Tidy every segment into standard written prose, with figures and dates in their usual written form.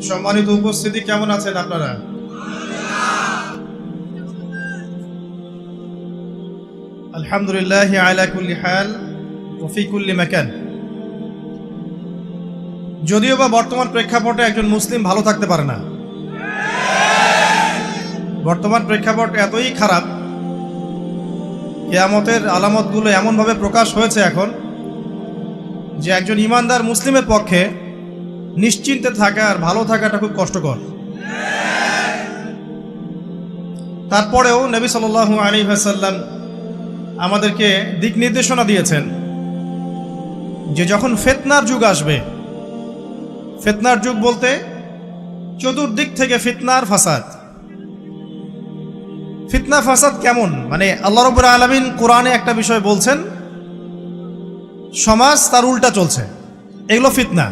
সম্মানিত উপস্থিতি, কেমন আছেন আপনারা? আলহামদুলিল্লাহ আলা কুল্লি হাল ওয়া ফি কুল্লি মাকান। যদিও বা বর্তমান প্রেক্ষাপটে একজন মুসলিম ভালো থাকতে পারে না। বর্তমান প্রেক্ষাপট এতই খারাপ, কিয়ামতের আলামতগুলো এমনভাবে প্রকাশ হয়েছে এখন যে একজন ইমানদার মুসলিমের পক্ষে নিশ্চিন্তে থাকা আর ভালো থাকাটা খুব কষ্টকর। তারপরেও নবী সাল্লাল্লাহু আলাইহি ওয়াসাল্লাম আমাদেরকে দিক নির্দেশনা দিয়েছেন যে যখন ফিতনার যুগ আসবে, ফিতনার যুগ বলতে চতুর্দিক থেকে ফিতনার ফাসাদ। ফিতনা ফাসাদ কেমন? মানে আল্লাহ রাব্বুল আলামিন কোরআনে একটা বিষয় বলছেন, সমাজ তার উল্টা চলছে, এগুলো ফিতনা।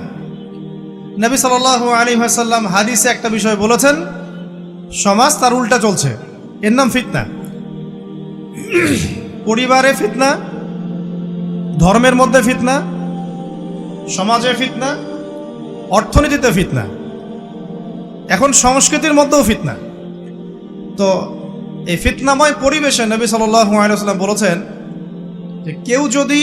নবী সাল্লাল্লাহু আলাইহি ওয়াসাল্লাম হাদিসে একটা বিষয় বলেছেন, সমাজ তার উল্টা চলছে, এর নাম ফিতনা। পরিবারে ফিতনা, ধর্মের মধ্যে ফিতনা, সমাজে ফিতনা, অর্থনীতিতে ফিতনা, এখন সংস্কৃতির মধ্যেও ফিতনা। তো এই ফিতনাময় পরিবেশে নবী সাল্লাল্লাহু আলাইহি ওয়াসাল্লাম বলেছেন যে কেউ যদি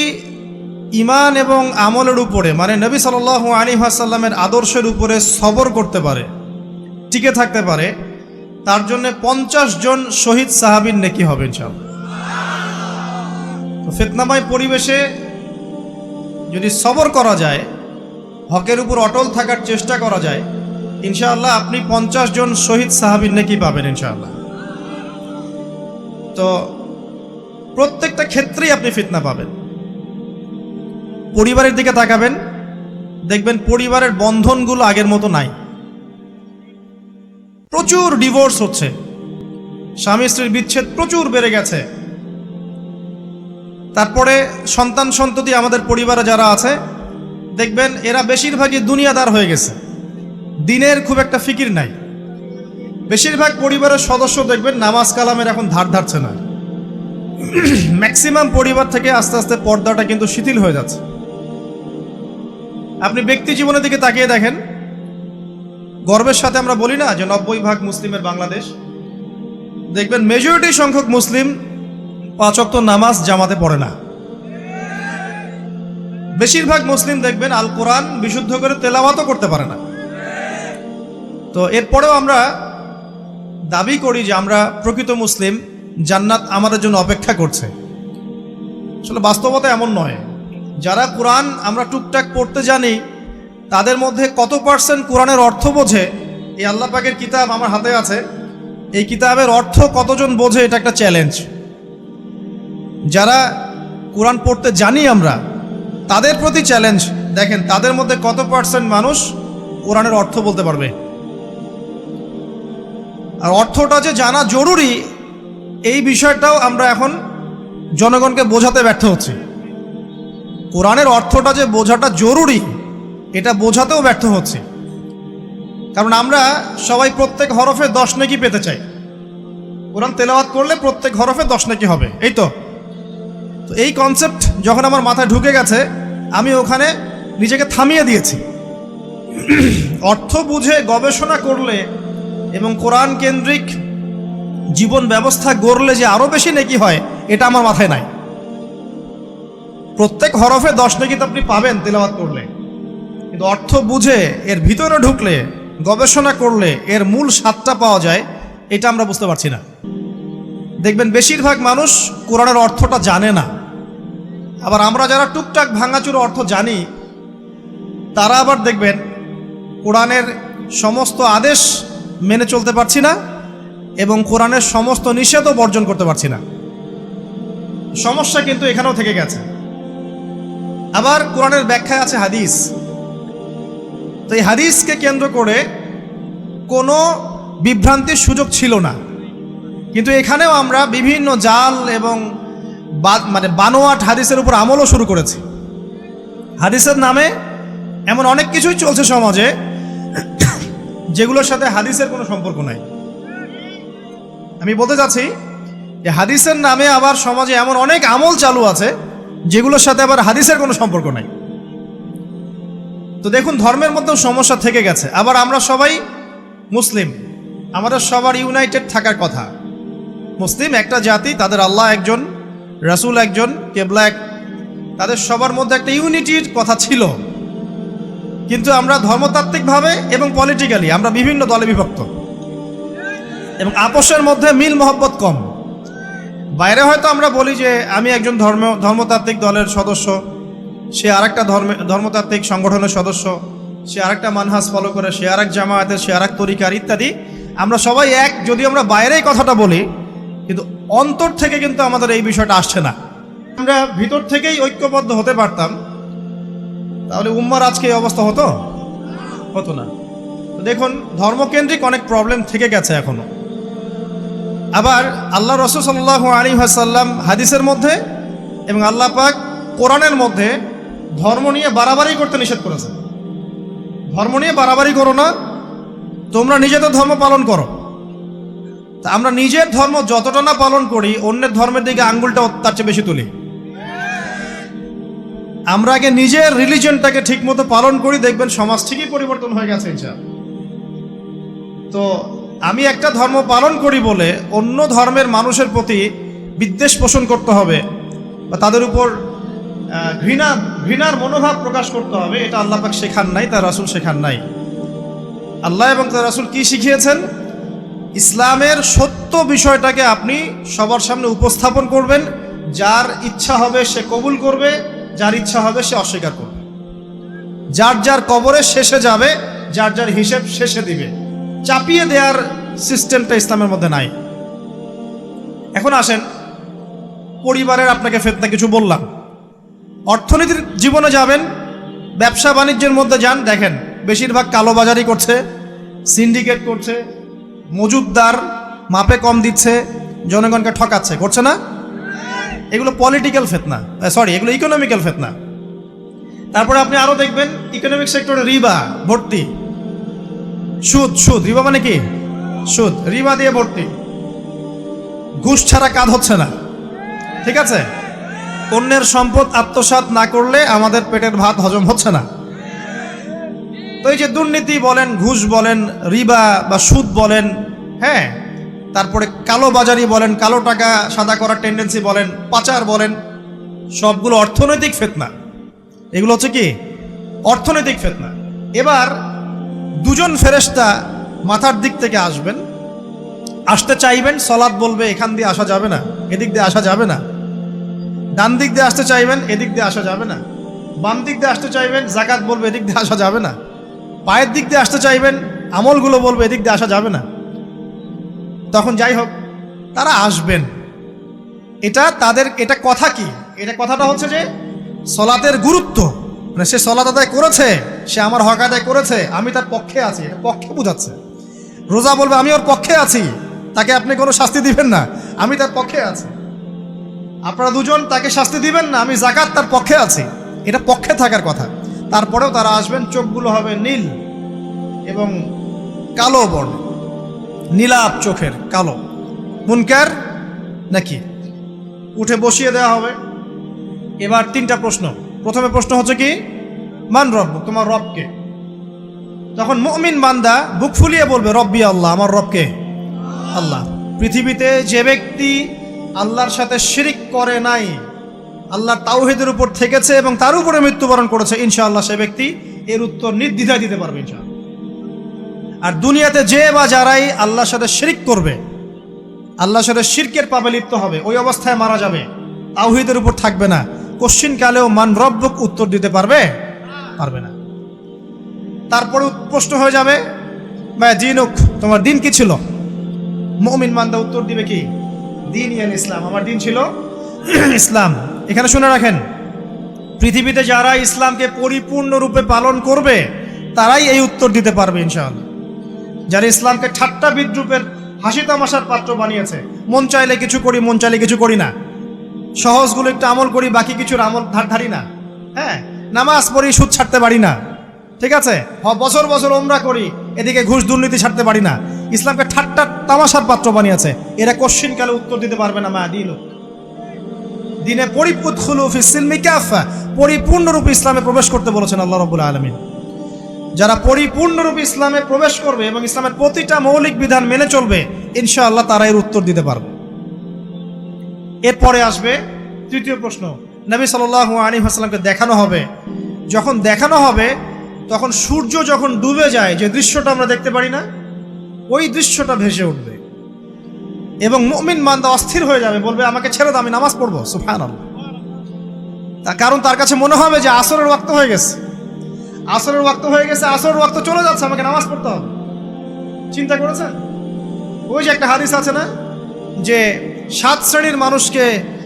ঈমান এবং আমলের উপরে, মানে নবী সাল্লাল্লাহু আলাইহি ওয়াসাল্লামের আদর্শের উপরে সবর করতে পারে, টিকে থাকতে পারে, তার জন্য 50 জন শহীদ সাহাবীর নেকি হবে ইনশাআল্লাহ। তো ফিতনাময় পরিবেশে যদি সবর করা যায়, হকের উপর অটল থাকার চেষ্টা করা যায়, ইনশাআল্লাহ আপনি 50 জন শহীদ সাহাবীর নেকি পাবেন ইনশাআল্লাহ। তো প্রত্যেকটা ক্ষেত্রেই আপনি ফিতনা পাবেন। পরিবারের দিকে তাকাবেন, দেখবেন পরিবারের বন্ধনগুলো আগের মতো নাই। প্রচুর ডিভোর্স হচ্ছে, স্বামী স্ত্রীর বিচ্ছেদ প্রচুর বেড়ে গেছে। তারপরে সন্তান সন্ততি আমাদের পরিবারে যারা আছে, দেখবেন এরা বেশিরভাগই দুনিয়াদার হয়ে গেছে, দিনের খুব একটা ফিকির নাই। বেশিরভাগ পরিবারের সদস্য দেখবেন নামাজ কালামের এখন ধার ধারছে না। ম্যাক্সিমাম পরিবার থেকে আস্তে আস্তে পর্দাটা কিন্তু শিথিল হয়ে যাচ্ছে। আপনি ব্যক্তি জীবনের দিকে তাকিয়ে দেখেন, গর্বের সাথে আমরা বলি না যে 90% মুসলিমের বাংলাদেশ, দেখবেন মেজরিটি সংখ্যক মুসলিম 5 ওয়াক্ত নামাজ জামাতে পড়ে না। বেশিরভাগ মুসলিম দেখবেন আল কোরআন বিশুদ্ধ করে তেলাওয়াতও করতে পারে না। তো এরপরেও আমরা দাবি করি যে আমরা প্রকৃত মুসলিম, জান্নাত আমাদের জন্য অপেক্ষা করছে। আসলে বাস্তবতা এমন নয়। যারা কোরআন আমরা টুকটাক পড়তে জানি, তাদের মধ্যে কত % কোরআনের অর্থ বোঝে? এই আল্লাহ পাকের কিতাব আমার হাতে আছে, এই কিতাবের অর্থ কতজন বোঝে? এটা একটা চ্যালেঞ্জ। যারা কোরআন পড়তে জানি আমরা, তাদের প্রতি চ্যালেঞ্জ, দেখেন তাদের মধ্যে কত % মানুষ কোরআনের অর্থ বলতে পারবে। আর অর্থটা যে জানা জরুরি, এই বিষয়টাও আমরা এখন জনগণকে বোঝাতে ব্যর্থ হচ্ছি। কোরআনের অর্থটা যে বোঝাটা জরুরি, এটা বোঝাতেও ব্যর্থ হচ্ছে। কারণ আমরা সবাই প্রত্যেক হরফে 10 নেকি পেতে চাই। কোরআন তেলাওয়াত করলে প্রত্যেক হরফে 10 নেকি হবে, এই তো। তো এই কনসেপ্ট যখন আমার মাথায় ঢুকে গেছে, আমি ওখানে নিজেকে থামিয়ে দিয়েছি। অর্থ বুঝে গবেষণা করলে এবং কোরআন কেন্দ্রিক জীবন ব্যবস্থা গড়লে যে আরো বেশি নেকি হয়, এটা আমার মাথায় নাই। প্রত্যেক হরফে 10 নেকি তো আপনি পাবেন তেলাওয়াত করলে, কিন্তু অর্থ বুঝে এর ভিতরে ঢুকলে, গবেষণা করলে এর মূল স্বাদটা পাওয়া যায়, এটা আমরা বুঝতে পারছি না। দেখবেন বেশিরভাগ মানুষ কোরআনের অর্থটা জানে না। আবার আমরা যারা টুকটাক ভাঙাচুরো অর্থ জানি, তারা আবার দেখবেন কোরআনের সমস্ত আদেশ মেনে চলতে পারছি না এবং কোরআনের সমস্ত নিষেধও বর্জন করতে পারছি না। সমস্যা কিন্তু এখানেও থেকে গেছে। আবার কোরআনের ব্যাখ্যায় আছে হাদিস। তো এই হাদিসকে কেন্দ্র করে কোনো বিভ্রান্তির সুযোগ ছিল না, কিন্তু এখানেও আমরা বিভিন্ন জাল এবং বানোয়াট হাদিসের উপর আমলও শুরু করেছি। হাদিসের নামে এমন অনেক কিছুই চলছে সমাজে যেগুলোর সাথে হাদিসের কোনো সম্পর্ক নাই। আমি বলতে চাচ্ছি যে হাদিসের নামে আবার সমাজে এমন অনেক আমল চালু আছে যেগুলোর সাথে আবার হাদিসের কোনো সম্পর্ক নাই। তো দেখুন, ধর্মের মধ্যেও সমস্যা থেকে গেছে। আবার আমরা সবাই মুসলিম, আমাদের সবার ইউনাইটেড থাকার কথা। মুসলিম একটা জাতি, তাদের আল্লাহ একজন, রাসূল একজন, কেবলা এক, তাদের সবার মধ্যে একটা ইউনিটির কথা ছিল। কিন্তু আমরা ধর্মতাত্ত্বিকভাবে এবং পলিটিক্যালি আমরা বিভিন্ন দলে বিভক্ত এবং আপোষের মধ্যে মিল মহব্বত কম। বাইরে হয়তো আমরা বলি যে আমি একজন ধর্মতাত্ত্বিক দলের সদস্য, সে আরেকটা ধর্মতাত্ত্বিক সংগঠনের সদস্য, সে আরেকটা মানহাজ ফলো করে, সে আরেক জামায়াতের, সে আরেক তরিকার ইত্যাদি। আমরা সবাই এক, যদি আমরা বাইরেই কথাটা বলি, কিন্তু অন্তর থেকে কিন্তু আমাদের এই বিষয়টা আসছে না। আমরা ভিতর থেকেই ঐক্যবদ্ধ হতে পারতাম, তাহলে উম্মার আজকে এই অবস্থা হতো না। দেখুন, ধর্মকেন্দ্রিক অনেক প্রবলেম থেকে গেছে এখনো। আবার আল্লাহ রাসূল সাল্লাল্লাহু আলাইহি ওয়াসাল্লাম হাদিসের মধ্যে এবং আল্লাহ পাক কোরআনের মধ্যে ধর্ম নিয়ে বাড়াবাড়ি করতে নিষেধ করেছেন। ধর্ম নিয়ে বাড়াবাড়ি করো না, তোমরা নিজেদের ধর্ম পালন করো। তা আমরা নিজের ধর্ম যতটা না পালন করি, অন্যের ধর্মের দিকে আঙ্গুলটা তার চেয়ে বেশি তুলি। আমরা আগে নিজের রিলিজনটাকে ঠিক মতো পালন করি, দেখবেন সমাজ ঠিকই পরিবর্তন হয়ে গেছে ইনশাআল্লাহ। তো আমি একটা ধর্ম পালন করি বলে অন্য ধর্মের মানুষের প্রতি বিদ্বেষ পোষণ করতে হবে বা তাদের উপর ঘৃণার মনোভাব প্রকাশ করতে হবে, এটা আল্লাহ পাক শেখান নাই, তার রাসূল শেখান নাই। আল্লাহ এবং তার রাসূল কি শিখিয়েছেন? ইসলামের সত্য বিষয়টাকে আপনি সবার সামনে উপস্থাপন করবেন। যার ইচ্ছা হবে সে কবুল করবে, যার ইচ্ছা হবে সে অস্বীকার করবে। যার যার কবরে শেষে যাবে, যার যার হিসেব শেষে দিবে। চাপিয়ে দেওয়ার সিস্টেমটা ইসলামের মধ্যে নাই। এখন আসেন, পরিবারের আপনাকে ফিতনা কিছু বললাম। অর্থনীতির জীবনে যাবেন, ব্যবসা বাণিজ্যের মধ্যে যান, দেখেন বেশিরভাগ কালোবাজারি করছে, সিন্ডিকেট করছে, মজুদদার মাপে কম দিচ্ছে, জনগণকে ঠকাচ্ছে, করছে না? এগুলো পলিটিক্যাল ফিতনা, এগুলো ইকোনমিক্যাল ফিতনা। তারপরে আপনি আরো দেখবেন ইকোনমিক সেক্টরে রিবা ভর্তি, সুদ। রিবা মানে কি? সুদ, রিবা দিয়ে ভর্তি। ঘুষ ছাড়া কাজ হচ্ছে না, ঠিক আছে? অন্যের সম্পদ আত্মসাৎ না করলে আমাদের পেটের ভাত হজম হচ্ছে না। তো এই যে দুর্নীতি বলেন, ঘুষ বলেন, রিবা বা সুদ বলেন, হ্যাঁ, তারপরে কালো বাজারি বলেন, কালো টাকা সাদা করার টেন্ডেন্সি বলেন, পাচার বলেন, সবগুলো অর্থনৈতিক ফিতনা। এগুলো হচ্ছে কি? অর্থনৈতিক ফিতনা। এবার দুজন ফেরেশতা মাথার দিক থেকে আসতে চাইবেন, সালাত বলবে এখান দিয়ে আসা যাবে না, এদিক দিয়ে আসা যাবে না। ডান দিক দিয়ে আসতে চাইবেন, এদিক দিয়ে আসা যাবে না। বাম দিক দিয়ে আসতে চাইবেন, যাকাত বলবে এদিক দিয়ে আসা যাবে না। পায়ের দিক দিয়ে আসতে চাইবেন, আমলগুলো বলবে এদিক দিয়ে আসা যাবে না। তখন যাই হোক, তারা আসবেন। এটা কথা কি? এটা কথাটা হচ্ছে যে সলাতের গুরুত্ব, মানে সে সলাত আদায় করেছে, সে আমার হক আদায় করেছে, আমি তার পক্ষে আছি, এটা পক্ষে বোঝাচ্ছে। রোজা বলবে আমি ওর পক্ষে আছি, তাকে আপনি কোনো শাস্তি দিবেন না, আমি তার পক্ষে আছি। আপনারা দুজন তাকে শাস্তি দিবেন না, আমি যাকাত তার পক্ষে আছি, এটা পক্ষে থাকার কথা। তারপরেও তারা আসবেন, চোখগুলো হবে নীল এবং কালো বর্ণ, নীলাপ চোখের কালো। মুনকার নাকি উঠে বসিয়ে দেওয়া হবে। এবার তিনটা প্রশ্ন। প্রথমে প্রশ্ন হচ্ছে কি? মান রব, তোমার রবকে। তখন মুমিন বান্দা বুক ফুলিয়ে বলবে রব্বি আল্লাহ, আমার রবকে আল্লাহ। পৃথিবীতে যে ব্যক্তি আল্লাহর সাথে শিরিক করে নাই, আল্লাহর তাওহীদের উপর থেকেছে এবং তার উপরে মৃত্যুবরণ করেছে, ইনশাআল্লাহ সে ব্যক্তি এর উত্তর নির্দ্বিধায় দিতে পারবে ইনশাআল্লাহ। আর দুনিয়াতে যে বা যারাই আল্লাহর সাথে শিরিক করবে, আল্লাহর সাথে শিরকের পাবে লিপ্ত হবে, ওই অবস্থায় মারা যাবে, তাওহীদের উপর থাকবে না, কোশ্চিন কালেও মান রব্বুক উত্তর দিতে পারবে না। তারপরে প্রশ্ন হয়ে যাবে মা দিনুক, তোমার দিন কি ছিল? মুমিন বান্দা উত্তর দিবে কি? দিন ইয়াল ইসলাম, আমার দিন ছিল ইসলাম। এখানে শুনে রাখেন, পৃথিবীতে যারা ইসলামকে পরিপূর্ণরূপে পালন করবে তারাই এই উত্তর দিতে পারবে ইনশাআল্লাহ। যারা ইসলামকে ঠাট্টা বিদ্রুপের হাসি তামাশার পাত্র বানিয়েছে, মন চাইলে কিছু করি, মন চাইলে কিছু করি না, সহজগুলো একটু আমল করি, বাকি কিছুর আমল ধারি না, হ্যাঁ, নামাজ পড়ি, সুদ ছাড়তে পারি না, ঠিক আছে, বছর বছর উমরা করি, এদিকে ঘুষ দুর্নীতি ছাড়তে পারি না, ইসলামকে ঠাট্টা তামাশার পাত্র বানিয়েছে, এরা কোশ্চিন কালে উত্তর দিতে পারবে না মা দিন দিনে পরিপূর্ণরূপে ইসলামে প্রবেশ করতে বলেছেন আল্লাহ রাব্বুল আলামিন। যারা পরিপূর্ণরূপে ইসলামে প্রবেশ করবে এবং ইসলামের প্রতিটা মৌলিক বিধান মেনে চলবে, ইনশাআল্লাহ তারা এর উত্তর দিতে পারবে। এরপরে আসবে তৃতীয় প্রশ্ন। নবী সাল্লাল্লাহু আলাইহি ওয়াসাল্লামকে দেখানো হবে, যখন দেখানো হবে তখন সূর্য যখন ডুবে যায়, যে দৃশ্যটা আমরা দেখতে পারি না, ওই দৃশ্যটা ভেসে উঠবে এবং মুমিন বান্দা অস্থির হয়ে যাবে, বলবে আমাকে ছেড়ে দাও, আমি নামাজ পড়বো। সুবহানাল্লাহ। তার কারণ তার কাছে মনে হবে যে আসরের ওয়াক্ত হয়ে গেছে, আসরের ওয়াক্ত হয়ে গেছে, আসরের ওয়াক্ত চলে যাচ্ছে, আমাকে নামাজ পড়তে হবে। চিন্তা করেছেন? ওই যে একটা হাদিস আছে না, যে 7 শ্রেণীর মানুষকে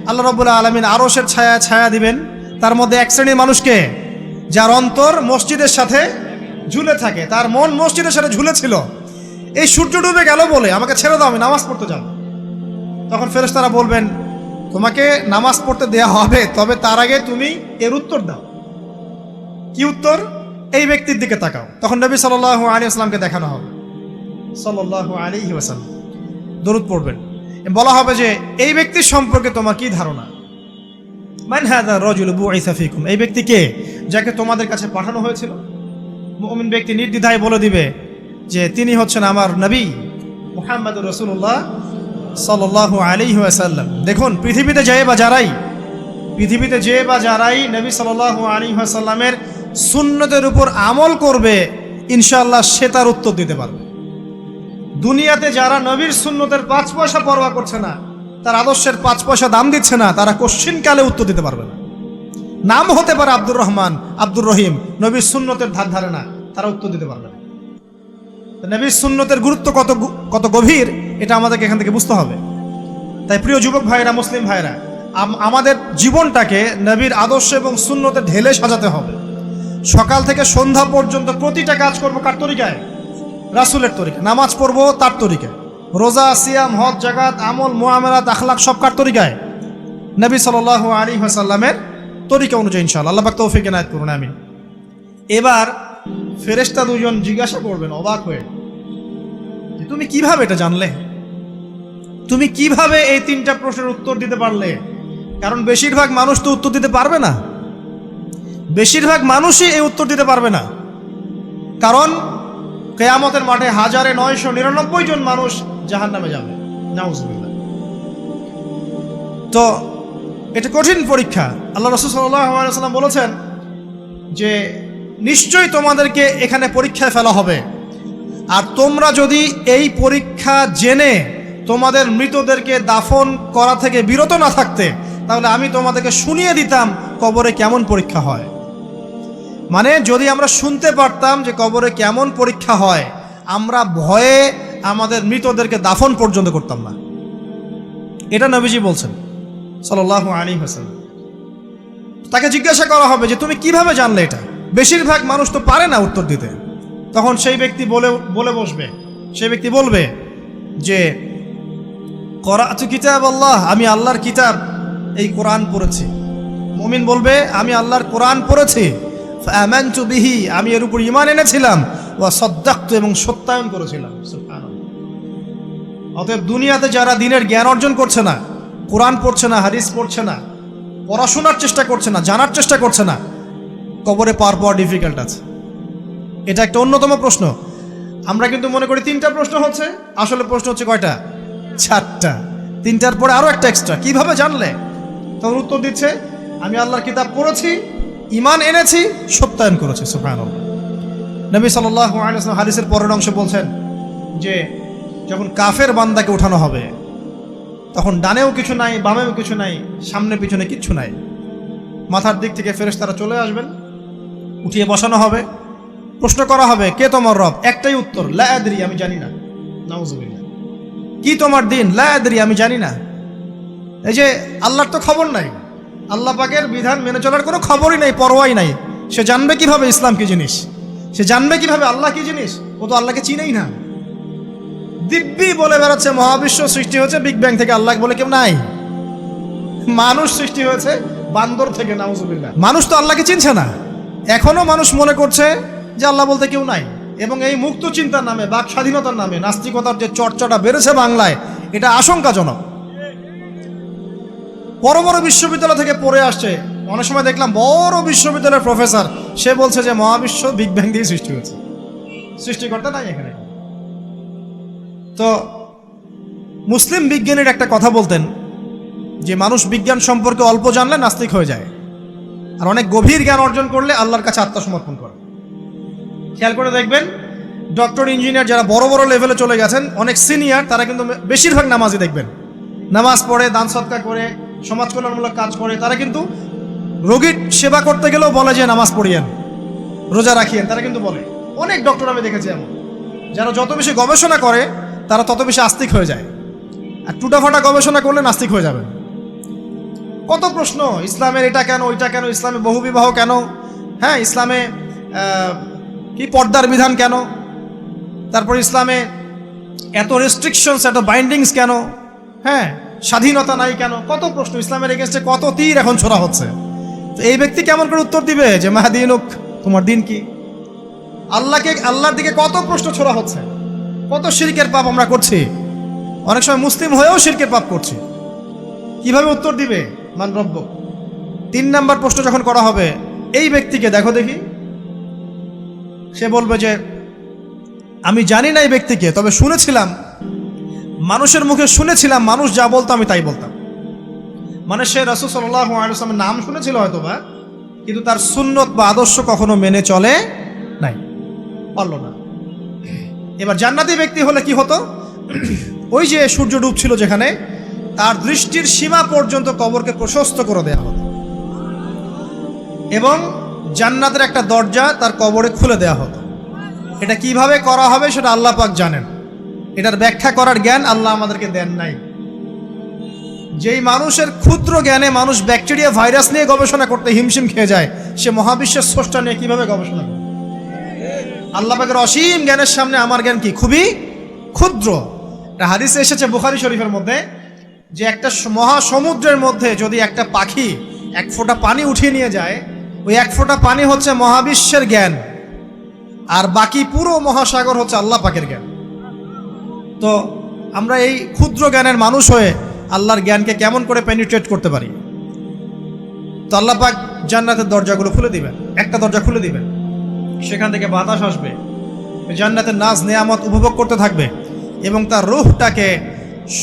আল্লাহ রাব্বুল আলামিন আরশের ছায়া ছায়া দিবেন, তার মধ্যে এক শ্রেণীর মানুষকে যার অন্তর মসজিদের সাথে ঝুলে থাকে, তার মন মসজিদের সাথে ঝুলেছিল, এই সূর্য ডুবে গেল বলে আমাকে ছেড়ে দাও, আমি নামাজ পড়তে যাব। তখন ফেরেশতারা বলবেন তোমাকে নামাজ পড়তে দেয়া হবে, তবে তার আগে তুমি এর উত্তর দাও। কি উত্তর? এই ব্যক্তির দিকে তাকাও। তখন নবী সাল্লাল্লাহু আলাইহি ওয়াসাল্লামকে দেখানো হবে, সাল্লাল্লাহু আলাইহি ওয়াসাল্লাম দরুদ পড়বেন, বলা হবে যে এই ব্যক্তির সম্পর্কে তোমার কি ধারণা? মান হাযা রাজুলু বুইসা ফীকুম, এই ব্যক্তি কে, যাকে তোমাদের কাছে পাঠানো হয়েছিল? মুমিন ব্যক্তি নির্দ্বিধায় বলে দিবে যে তিনি হচ্ছেন আমার নবী মুহাম্মদুর রাসূলুল্লাহ সাল্লাল্লাহু আলাইহি ওয়াসাল্লাম। দেখুন, পৃথিবীতে যে বা যারাই নবী সাল্লাল্লাহু আলাইহি ওয়াসাল্লামের সুন্নতের উপর আমল করবে, ইনশাআল্লাহ সে তার উত্তর দিতে পারবে। দুনিয়াতে যারা নবীর সুন্নতের 5 পয়সা পরোয়া করছে না, তার আদর্শের 5 পয়সা দাম দিচ্ছে না, তারা কোশ্চিনকালে উত্তর দিতে পারবে না। নাম হতে পারে আব্দুর রহমান, আব্দুর রহিম, নবীর সুন্নতের ধার ধারে না, তারা উত্তর দিতে পারবে না। নবীর সুন্নতের গুরুত্ব কত গভীর, এটা আমাদেরকে এখান থেকে বুঝতে হবে। তাই প্রিয় যুবক ভাইরা, মুসলিম ভাইরা, আমাদের জীবনটাকে নবীর আদর্শ এবং সুন্নতে ঢেলে সাজাতে হবে। সকাল থেকে সন্ধ্যা পর্যন্ত প্রতিটা কাজ করবো কার তরিকায়? রাসূলের তরিকা। নামাজ পড়বো তার তরিকায়, রোজা, সিয়াম, হজ, জাকাত, আমল, মুআমালাত, আখলাক সব কার তরিকায়? নবী সাল্লাল্লাহু আলাইহি ওয়াসাল্লামের তরিকা অনুযায়ী ইনশাআল্লাহ। আল্লাহ পাক তৌফিক এনায়েত করুন, আমিন। এবার ফেরেশতা দুজন জিজ্ঞাসা করবেন অবাক হয়ে যে তুমি কিভাবে এটা জানলে, তুমি কিভাবে এই 3টা প্রশ্নের উত্তর দিতে পারলে? কারণ বেশিরভাগ মানুষ তো উত্তর দিতে পারবে না, বেশিরভাগ মানুষই এই উত্তর দিতে পারবে না। কারণ কিয়ামতের মাঠে 1999 জন মানুষ জাহান্নামে যাবে, নাউজুবিল্লাহ। তো এটা কঠিন পরীক্ষা। আল্লাহ রাসূল সাল্লাল্লাহু আলাইহি ওয়াসাল্লাম বলেছেন যে নিশ্চয়ই তোমাদেরকে এখানে পরীক্ষায় ফেলা হবে, আর তোমরা যদি এই পরীক্ষা জেনে তোমাদের মৃতদেরকে দাফন করা থেকে বিরত না থাকতে, তাহলে আমি তোমাদেরকে শুনিয়ে দিতাম কবরে কেমন পরীক্ষা হয়। মানে যদি আমরা শুনতে পারতাম যে কবরে কেমন পরীক্ষা হয়, আমরা ভয়ে আমাদের মৃতদেরকে দাফন পর্যন্ত করতাম না। এটা নবীজি বলছেন সাল্লাল্লাহু আলাইহি ওয়াসাল্লাম। তাকে জিজ্ঞাসা করা হবে যে তুমি কিভাবে জানলে এটা? বেশিরভাগ মানুষ তো পারে না উত্তর দিতে। তখন সেই ব্যক্তি বলে বসবে, সেই ব্যক্তি বলবে যে করাতু কিতাব আল্লাহ, আমি আল্লাহর কিতাব এই কোরআন পড়েছি। মুমিন বলবে আমি আল্লাহর কোরআন পড়েছি, ফাআমানতু বিহি, আমি এর উপর ঈমান এনেছিলাম, ওয়া সাদ্দাকতু, এবং সত্যায়ন করেছিলাম। সুবহানাল্লাহ। অতএব দুনিয়াতে যারা দিনের জ্ঞান অর্জন করছে না, কোরআন পড়ছে না, হাদিস পড়ছে না, পড়াশোনার চেষ্টা করছে না, জানার চেষ্টা করছে না, কবরে পাওয়া ডিফিকাল্ট আছে। এটা একটা অন্যতম প্রশ্ন। আমরা কিন্তু মনে করি 3টা প্রশ্ন হচ্ছে, আসলে প্রশ্ন হচ্ছে কয়টা? 4টা। 3টার পরে আরো একটা এক্সট্রা। কিভাবে জানলে? তখন উত্তর দিচ্ছে আমি আল্লাহর কিতাব পড়েছি, ঈমান এনেছি, সত্যায়ন করেছি। সুবহানাল্লাহ। নবী সাল্লাল্লাহু আলাইহি ওয়াসাল্লাম হাদিসের পরের অংশে বলছেন যে যখন কাফের বান্দাকে উঠানো হবে, তখন ডানেও কিছু নাই, বামেও কিছু নাই, সামনে পিছনে কিচ্ছু নাই। মাথার দিক থেকে ফেরেশতারা চলে আসবেন, উঠিয়ে বসানো হবে, প্রশ্ন করা হবে কে তোমার রব? একটাই উত্তর, লা আদরি, আমি জানি না। নাউজুবিল্লাহ। কি তোমার দিন? লা আদরি, আমি জানি না। এই যে আল্লাহর তো খবর নাই, আল্লাহ পাকের বিধান মেনে চলার কোনো খবরই নাই, পরোয়াই নাই। সে জানবে কিভাবে ইসলাম কি জিনিস? সে জানবে কিভাবে আল্লাহ কি জিনিস? ও তো আল্লাহকে চিনেই না। দিব্যি বলে বেড়াচ্ছে মহাবিশ্ব সৃষ্টি হয়েছে বিগ ব্যাং থেকে, আল্লাহ বলে কেউ নাই। মানুষ সৃষ্টি হয়েছে বান্দর থেকে, নাউজুবিল্লাহ। মানুষ তো আল্লাহকে চিনছে না। এখনো মানুষ মনে করছে যে আল্লাহ বলতে কেউ নাই। এবং এই মুক্ত চিন্তার নামে, বাক স্বাধীনতার নামে নাস্তিকতার যে চর্চাটা বেড়েছে বাংলায়, এটা আশঙ্কাজনক। বড় বড় বিশ্ববিদ্যালয় থেকে পড়ে আসছে অনেক সময় দেখলাম বড় বিশ্ববিদ্যালয়ের প্রফেসর, সে বলছে যে মহাবিশ্ব বিগ ব্যাং দিয়ে সৃষ্টি হয়েছে, সৃষ্টিকর্তা নাই এখানে। তো মুসলিম বিজ্ঞানীর একটা কথা বলতেন যে মানুষ বিজ্ঞান সম্পর্কে অল্প জানলে নাস্তিক হয়ে যায়, আর অনেক গভীর জ্ঞান অর্জন করলে আল্লাহর কাছে আত্মসমর্পণ করে। খেয়াল করে দেখবেন ডক্টর, ইঞ্জিনিয়ার যারা বড় বড় লেভেলে চলে গেছেন, অনেক সিনিয়র, তারা কিন্তু বেশিরভাগ নামাজি দেখবেন, নামাজ পড়ে, দান সৎকার করে, সমাজ কল্যাণমূলক কাজ করে। তারা কিন্তু রোগীর সেবা করতে গেলেও বলে যে নামাজ পড়িয়েন, রোজা রাখিয়েন, তারা কিন্তু বলে। অনেক ডক্টর আমি দেখেছি এমন, যারা যত বেশি গবেষণা করে তারা তত বেশি আস্তিক হয়ে যায়, আর টুটাফাটা গবেষণা করলে নাস্তিক হয়ে যাবেন। কত প্রশ্ন, ইসলামের এটা কেন, ওইটা কেন, ইসলামে বহুবিবাহ কেন, হ্যাঁ ইসলামে কি পর্দার বিধান কেন, তারপর ইসলামে এত রেস্ট্রিকশনস, এত বাইন্ডিংস কেন, হ্যাঁ স্বাধীনতা নাই কেন, কত প্রশ্ন। ইসলামের এগেনস্টে কত তীর এখন ছোড়া হচ্ছে। তো এই ব্যক্তি কেমন করে উত্তর দিবে যে মাহদিনুক, তোমার দিন কি? আল্লাহর দিকে কত প্রশ্ন ছোড়া হচ্ছে, কত শিরকের পাপ আমরা করছি, অনেক সময় মুসলিম হয়েও শিরকের পাপ করছি। কিভাবে উত্তর দিবে মান রব্ব? 3 নাম্বার প্রশ্ন যখন করা হবে, এই ব্যক্তিকে দেখো দেখি, সে বলবে যে আমি জানি না এই ব্যক্তিকে, তবে শুনেছিলাম, মানুষের মুখে শুনেছিলাম, মানুষ যা বলতো আমি তাই বলতাম। মানে সে রাসূল সাল্লাল্লাহু আলাইহি ওয়াসাল্লামের নাম শুনেছিল হয়তোবা, কিন্তু তার সুন্নত বা আদর্শ কখনো মেনে চলে নাই, পারলো না। এবার জান্নাতি ব্যক্তি হলে কি হতো? ওই যে সূর্য ডুবছিল যেখানে, তার দৃষ্টির সীমা পর্যন্ত কবরকে প্রশস্ত করে দেওয়া হতো, এবং জান্নাতের একটা দরজা তার কবরে খুলে দেওয়া হতো। এটা কিভাবে করা হবে সেটা আল্লাহ পাক জানেন, এটার ব্যাখ্যা করার জ্ঞান আল্লাহ আমাদেরকে দেন নাই। যেই মানুষের ক্ষুদ্র জ্ঞানে মানুষ ব্যাকটেরিয়া ভাইরাস নিয়ে গবেষণা করতে হিমশিম খেয়ে যায়, সে মহাবিশ্বের স্রষ্টা নিয়ে কিভাবে গবেষণা করে? আল্লাহ পাকের অসীম জ্ঞানের সামনে আমার জ্ঞান কি? খুবই ক্ষুদ্র। একটা হাদিসে এসেছে বুখারী শরীফের মধ্যে, যে একটা মহাসমুদ্রের মধ্যে যদি একটা পাখি 1 ফোঁটা পানি উঠিয়ে নিয়ে যায়, ওই 1 ফোঁটা পানি হচ্ছে মহাবিশ্বের জ্ঞান, আর বাকি পুরো মহাসাগর হচ্ছে আল্লাহ পাকের জ্ঞান। তো আমরা এই ক্ষুদ্র জ্ঞানের মানুষ হয়ে আল্লাহর জ্ঞানকে কেমন করে পেনিট্রেট করতে পারি? তো আল্লাহ পাক জান্নাতের দরজাগুলো খুলে দিবেন, একটা দরজা খুলে দিবেন, সেখান থেকে বাতাস আসবে, জান্নাতের নাজ নেয়ামত উপভোগ করতে থাকবে, এবং তার রূহটাকে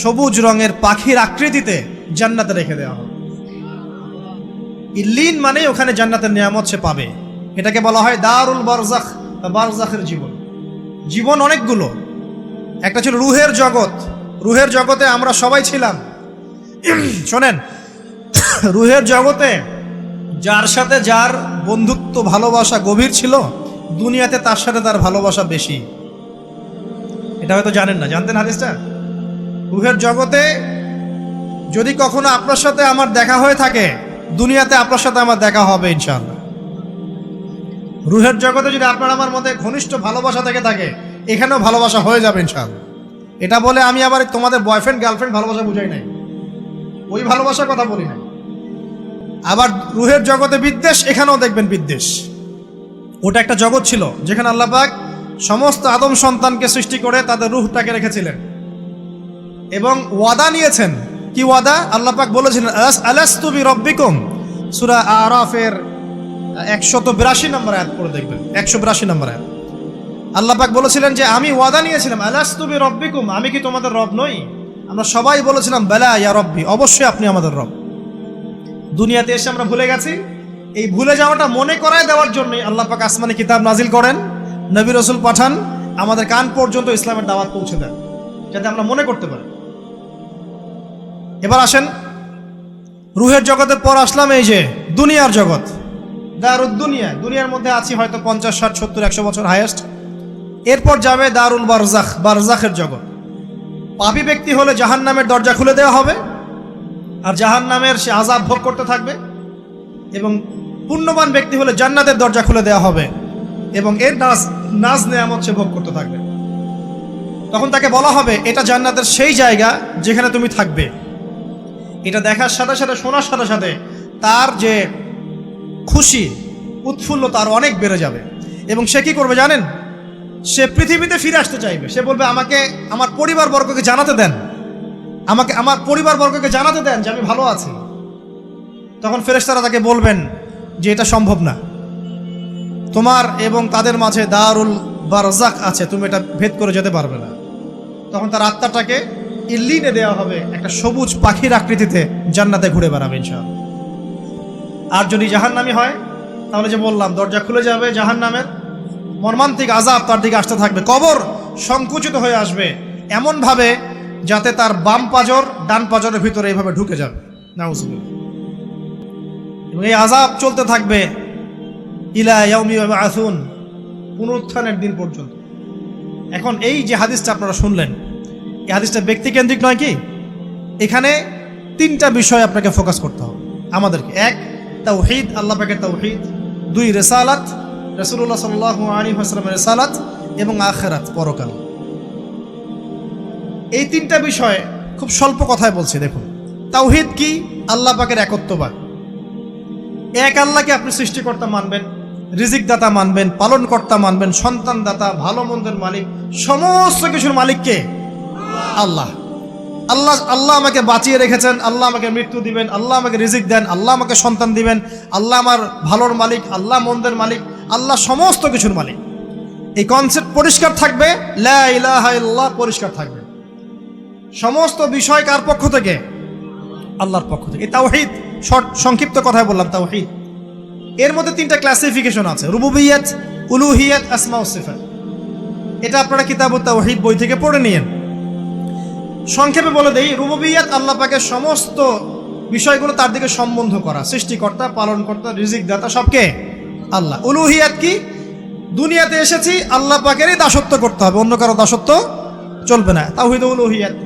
সবুজ রঙের পাখির আকৃতিতে জান্নাতে রেখে দেওয়া হবে। ইল্লিন মানে ওখানে জান্নাতের নিয়ামত সে পাবে। এটাকে বলা হয় দারুল বারজাখ বা বারজাখের জীবন। জীবন অনেকগুলো, একটা ছিল রুহের জগৎ। রুহের জগতে আমরা সবাই ছিলাম। শোনেন, রুহের জগতে যার সাথে যার বন্ধুত্ব ভালোবাসা গভীর ছিল, দুনিয়াতে তার সাথে তার ভালোবাসা বেশি। এটা হয়তো জানেন না, জানতেন হাদিসটা? রুহের জগতে যদি কখনো আপনার সাথে আমার দেখা হয়ে থাকে, দুনিয়াতে আপনার সাথে আমার দেখা হবে ইনশাআল্লাহ। রুহের জগতে যদি আপনার আমার মধ্যে ঘনিষ্ঠ ভালোবাসা থেকে থাকে, এখানেও ভালোবাসা হয়ে যাবে ইনশাআল্লাহ। এটা বলে আমি আবার তোমাদের বয়ফ্রেন্ড গার্লফ্রেন্ড ভালোবাসা বুঝাই নাই, ওই ভালোবাসার কথা বলি নাই। আবার রুহের জগতে বিদ্বেষ, এখানেও দেখবেন বিদ্বেষ। ওটা একটা জগৎ ছিল যেখানে আল্লাহ পাক সমস্ত আদম সন্তানকে সৃষ্টি করে তাদের রুহটাকে রেখেছিলেন এবং ওয়াদা নিয়েছেন। কি ওয়াদা? আল্লাহ পাক বলেছিলেন আলাস্তু বিরব্বিকুম, সূরা আরাফের 182 নম্বর আয়াত পড়ে দেখবেন, 182 নম্বর আয়াত। আল্লাহ পাক বলেছিলেন যে আমি ওয়াদা নিয়েছিলাম, আলাস্তু বিরব্বিকুম, আমি কি তোমাদের রব নই? আমরা সবাই বলেছিলাম বালা ইয়া রব্বি, অবশ্যই আপনি আমাদের রব। দুনিয়াতে এসে আমরা ভুলে গেছি। এই ভুলে যাওয়াটা মনে করায় দেওয়ার জন্যই আল্লাহ পাক আসমানে কিতাব নাজিল করেন, নবী রাসূল পাঠান, আমাদের কান পর্যন্ত ইসলামের দাওয়াত পৌঁছে দেন, যাতে আমরা মনে করতে পারি। এবার আসেন রুহের জগতের পর আসলাম এই যে দুনিয়ার জগৎ, দারুদ দুনিয়া। দুনিয়ার মধ্যে আছি হয়তো 50, 60, 70, 100 বছর হাইয়েস্ট। এরপর যাবে দারুল বারজাখ, বারজাখের জগৎ। পাপী ব্যক্তি হলে জাহান্নামের দরজা খুলে দেওয়া হবে, আর জাহান্নামের সে আযাব ভোগ করতে থাকবে, এবং পুণ্যবান ব্যক্তি হলে জান্নাতের দরজা খুলে দেওয়া হবে, এবং এর নাজ নেয়ামত সে ভোগ করতে থাকবে। তখন তাকে বলা হবে এটা জান্নাতের সেই জায়গা যেখানে তুমি থাকবে। এটা দেখার সাথে সাথে, শোনার সাথে সাথে তার যে খুশি, উৎফুল্লতা আরো অনেক বেড়ে যাবে। এবং সে কি করবে জানেন? সে পৃথিবীতে ফিরে আসতে চাইবে। সে বলবে আমাকে আমার পরিবারবর্গকে জানাতে দেন, আমাকে আমার পরিবারবর্গকে জানাতে দেন যে আমি ভালো আছি। তখন ফেরেশতারা তাকে বলবেন যে এটা সম্ভব না, তোমার এবং তাদের মাঝে দারুল বারজাক আছে, তুমি এটা ভেদ করে যেতে পারবে না। তখন তার আত্মাটাকে ইল্লিনে দেওয়া হবে, একটা সবুজ পাখির আকৃতিতে জান্নাতে ঘুরে বেড়াবে ইনশাআল্লাহ। আর যদি জাহান্নামী হয় তাহলে যে বললাম, দরজা খুলে যাবে জাহান্নামের, মর্মান্তিক আযাব তার দিকে আসতে থাকবে, কবর সংকুচিত হয়ে আসবে এমনভাবে যাতে তার বাম পাজর ডান পাজরের ভিতরে এইভাবে ঢুকে যাবে, নাউযুবিল্লাহ। এবং এই আযাব চলতে থাকবে ইলা ইয়াউমি ইউবআসুন, পুনরুত্থানের দিন পর্যন্ত। এখন এই যে হাদিসটা আপনারা শুনলেন, এই হাদিসটা ব্যক্তিকেন্দ্রিক নয় কি? এখানে তিনটা বিষয় আপনাকে ফোকাস করতে হবে আমাদেরকে। এক, তাওহীদ, আল্লাহ পাকের তাওহীদ। দুই, রিসালাত, রাসূলুল্লাহ সাল্লাল্লাহু আলাইহি ওয়াসাল্লামের রিসালাত। এবং আখিরাত, পরকাল। এই তিনটা বিষয় খুব স্বল্প কথায় বলছি। দেখুন, তাওহীদ কি? আল্লাহ পাকের একত্ববাদ। এক আল্লাহকে আপনি সৃষ্টিকর্তা মানবেন, রিজিক দাতা মানবেন, পালন কর্তা মানবেন, সন্তান দাতা, ভালো মন্দের মালিক, সমস্ত কিছুর মালিককে আল্লাহ। আল্লাহ আল্লাহ আমাকে বাঁচিয়ে রেখেছেন, আল্লাহ আমাকে মৃত্যু দিবেন, আল্লাহ আমাকে রিজিক দেন, আল্লাহ আমাকে সন্তান দিবেন, আল্লাহ আমার ভালোর মালিক, আল্লাহ মন্দের মালিক, আল্লাহ সমস্ত কিছুর মালিক। এই কনসেপ্ট পরিষ্কার থাকবে, লা ইলাহা ইল্লাল্লাহ পরিষ্কার থাকবে। সমস্ত বিষয় কার পক্ষ থেকে? আল্লাহর পক্ষ থেকে। এই তাওহীদ, সংক্ষিপ্ত কথায় বললাম তাওহীদ। এর মধ্যে তিনটা ক্লাসিফিকেশন আছে, রুবুবিয়্যাত, উলুহিয়্যাত, আসমা ও সিফাত। এটা আপনারা কিতাবুত তাওহীদ বই থেকে পড়ে নিয়েন। সংক্ষেপে বলে দেই, রুবুবিয়্যাত আল্লাহ পাকের সমস্ত বিষয়গুলো তার দিকে সম্বন্ধ করা, সৃষ্টিকর্তা, পালনকর্তা, রিজিক দাতা সবকে আল্লাহ। উলুহিয়্যাত কি? দুনিয়াতে এসেছি আল্লাহ পাকেরই দাসত্ব করতে হবে, অন্য কারো দাসত্ব চলবে না, তাওহীদ উলুহিয়্যাত।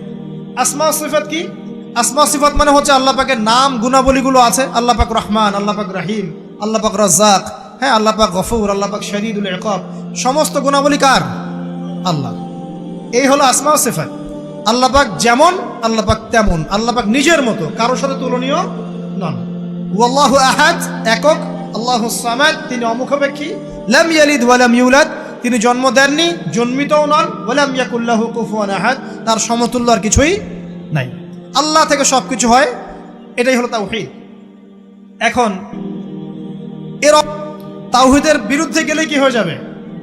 আসমা ও সিফাত কি? আসমা সিফাত মানে হচ্ছে আল্লাহ পাকের নাম গুণাবলীগুলো আছে, আল্লাহ পাক রহমান, আল্লাহ পাক রহিম, আল্লাহ পাক রাজ্জাক, হ্যাঁ, আল্লাহ পাক গফুর, আল্লাহ পাক শদীদুল ইকাব, সমস্ত গুণাবলী কার? আল্লাহ। এই হলো আসমা ও সিফাত। আল্লাহ পাক যেমন, আল্লাহ পাক তেমন, আল্লাহ পাক নিজের মতো, কারোর সাথে তুলনীয় নন। ওয়াল্লাহু আহাদ, একক। আল্লাহুস সামাদ, তিনি অমুখাপেক্ষী। লাম ইয়ালিদ ওয়া লাম ইউলাদ, তিনি জন্ম দেননি, জন্মিতও নন। ওয়া লাম ইয়াকুল লাহু কুফুয়ান আহাদ, তার সমতুল্য আর কিছুই নাই। আল্লাহ থেকে সবকিছু হয়, এটাই হলো তাওহীদ। এখন এর তাওহীদের বিরুদ্ধে গেলে কি হয়ে যাবে?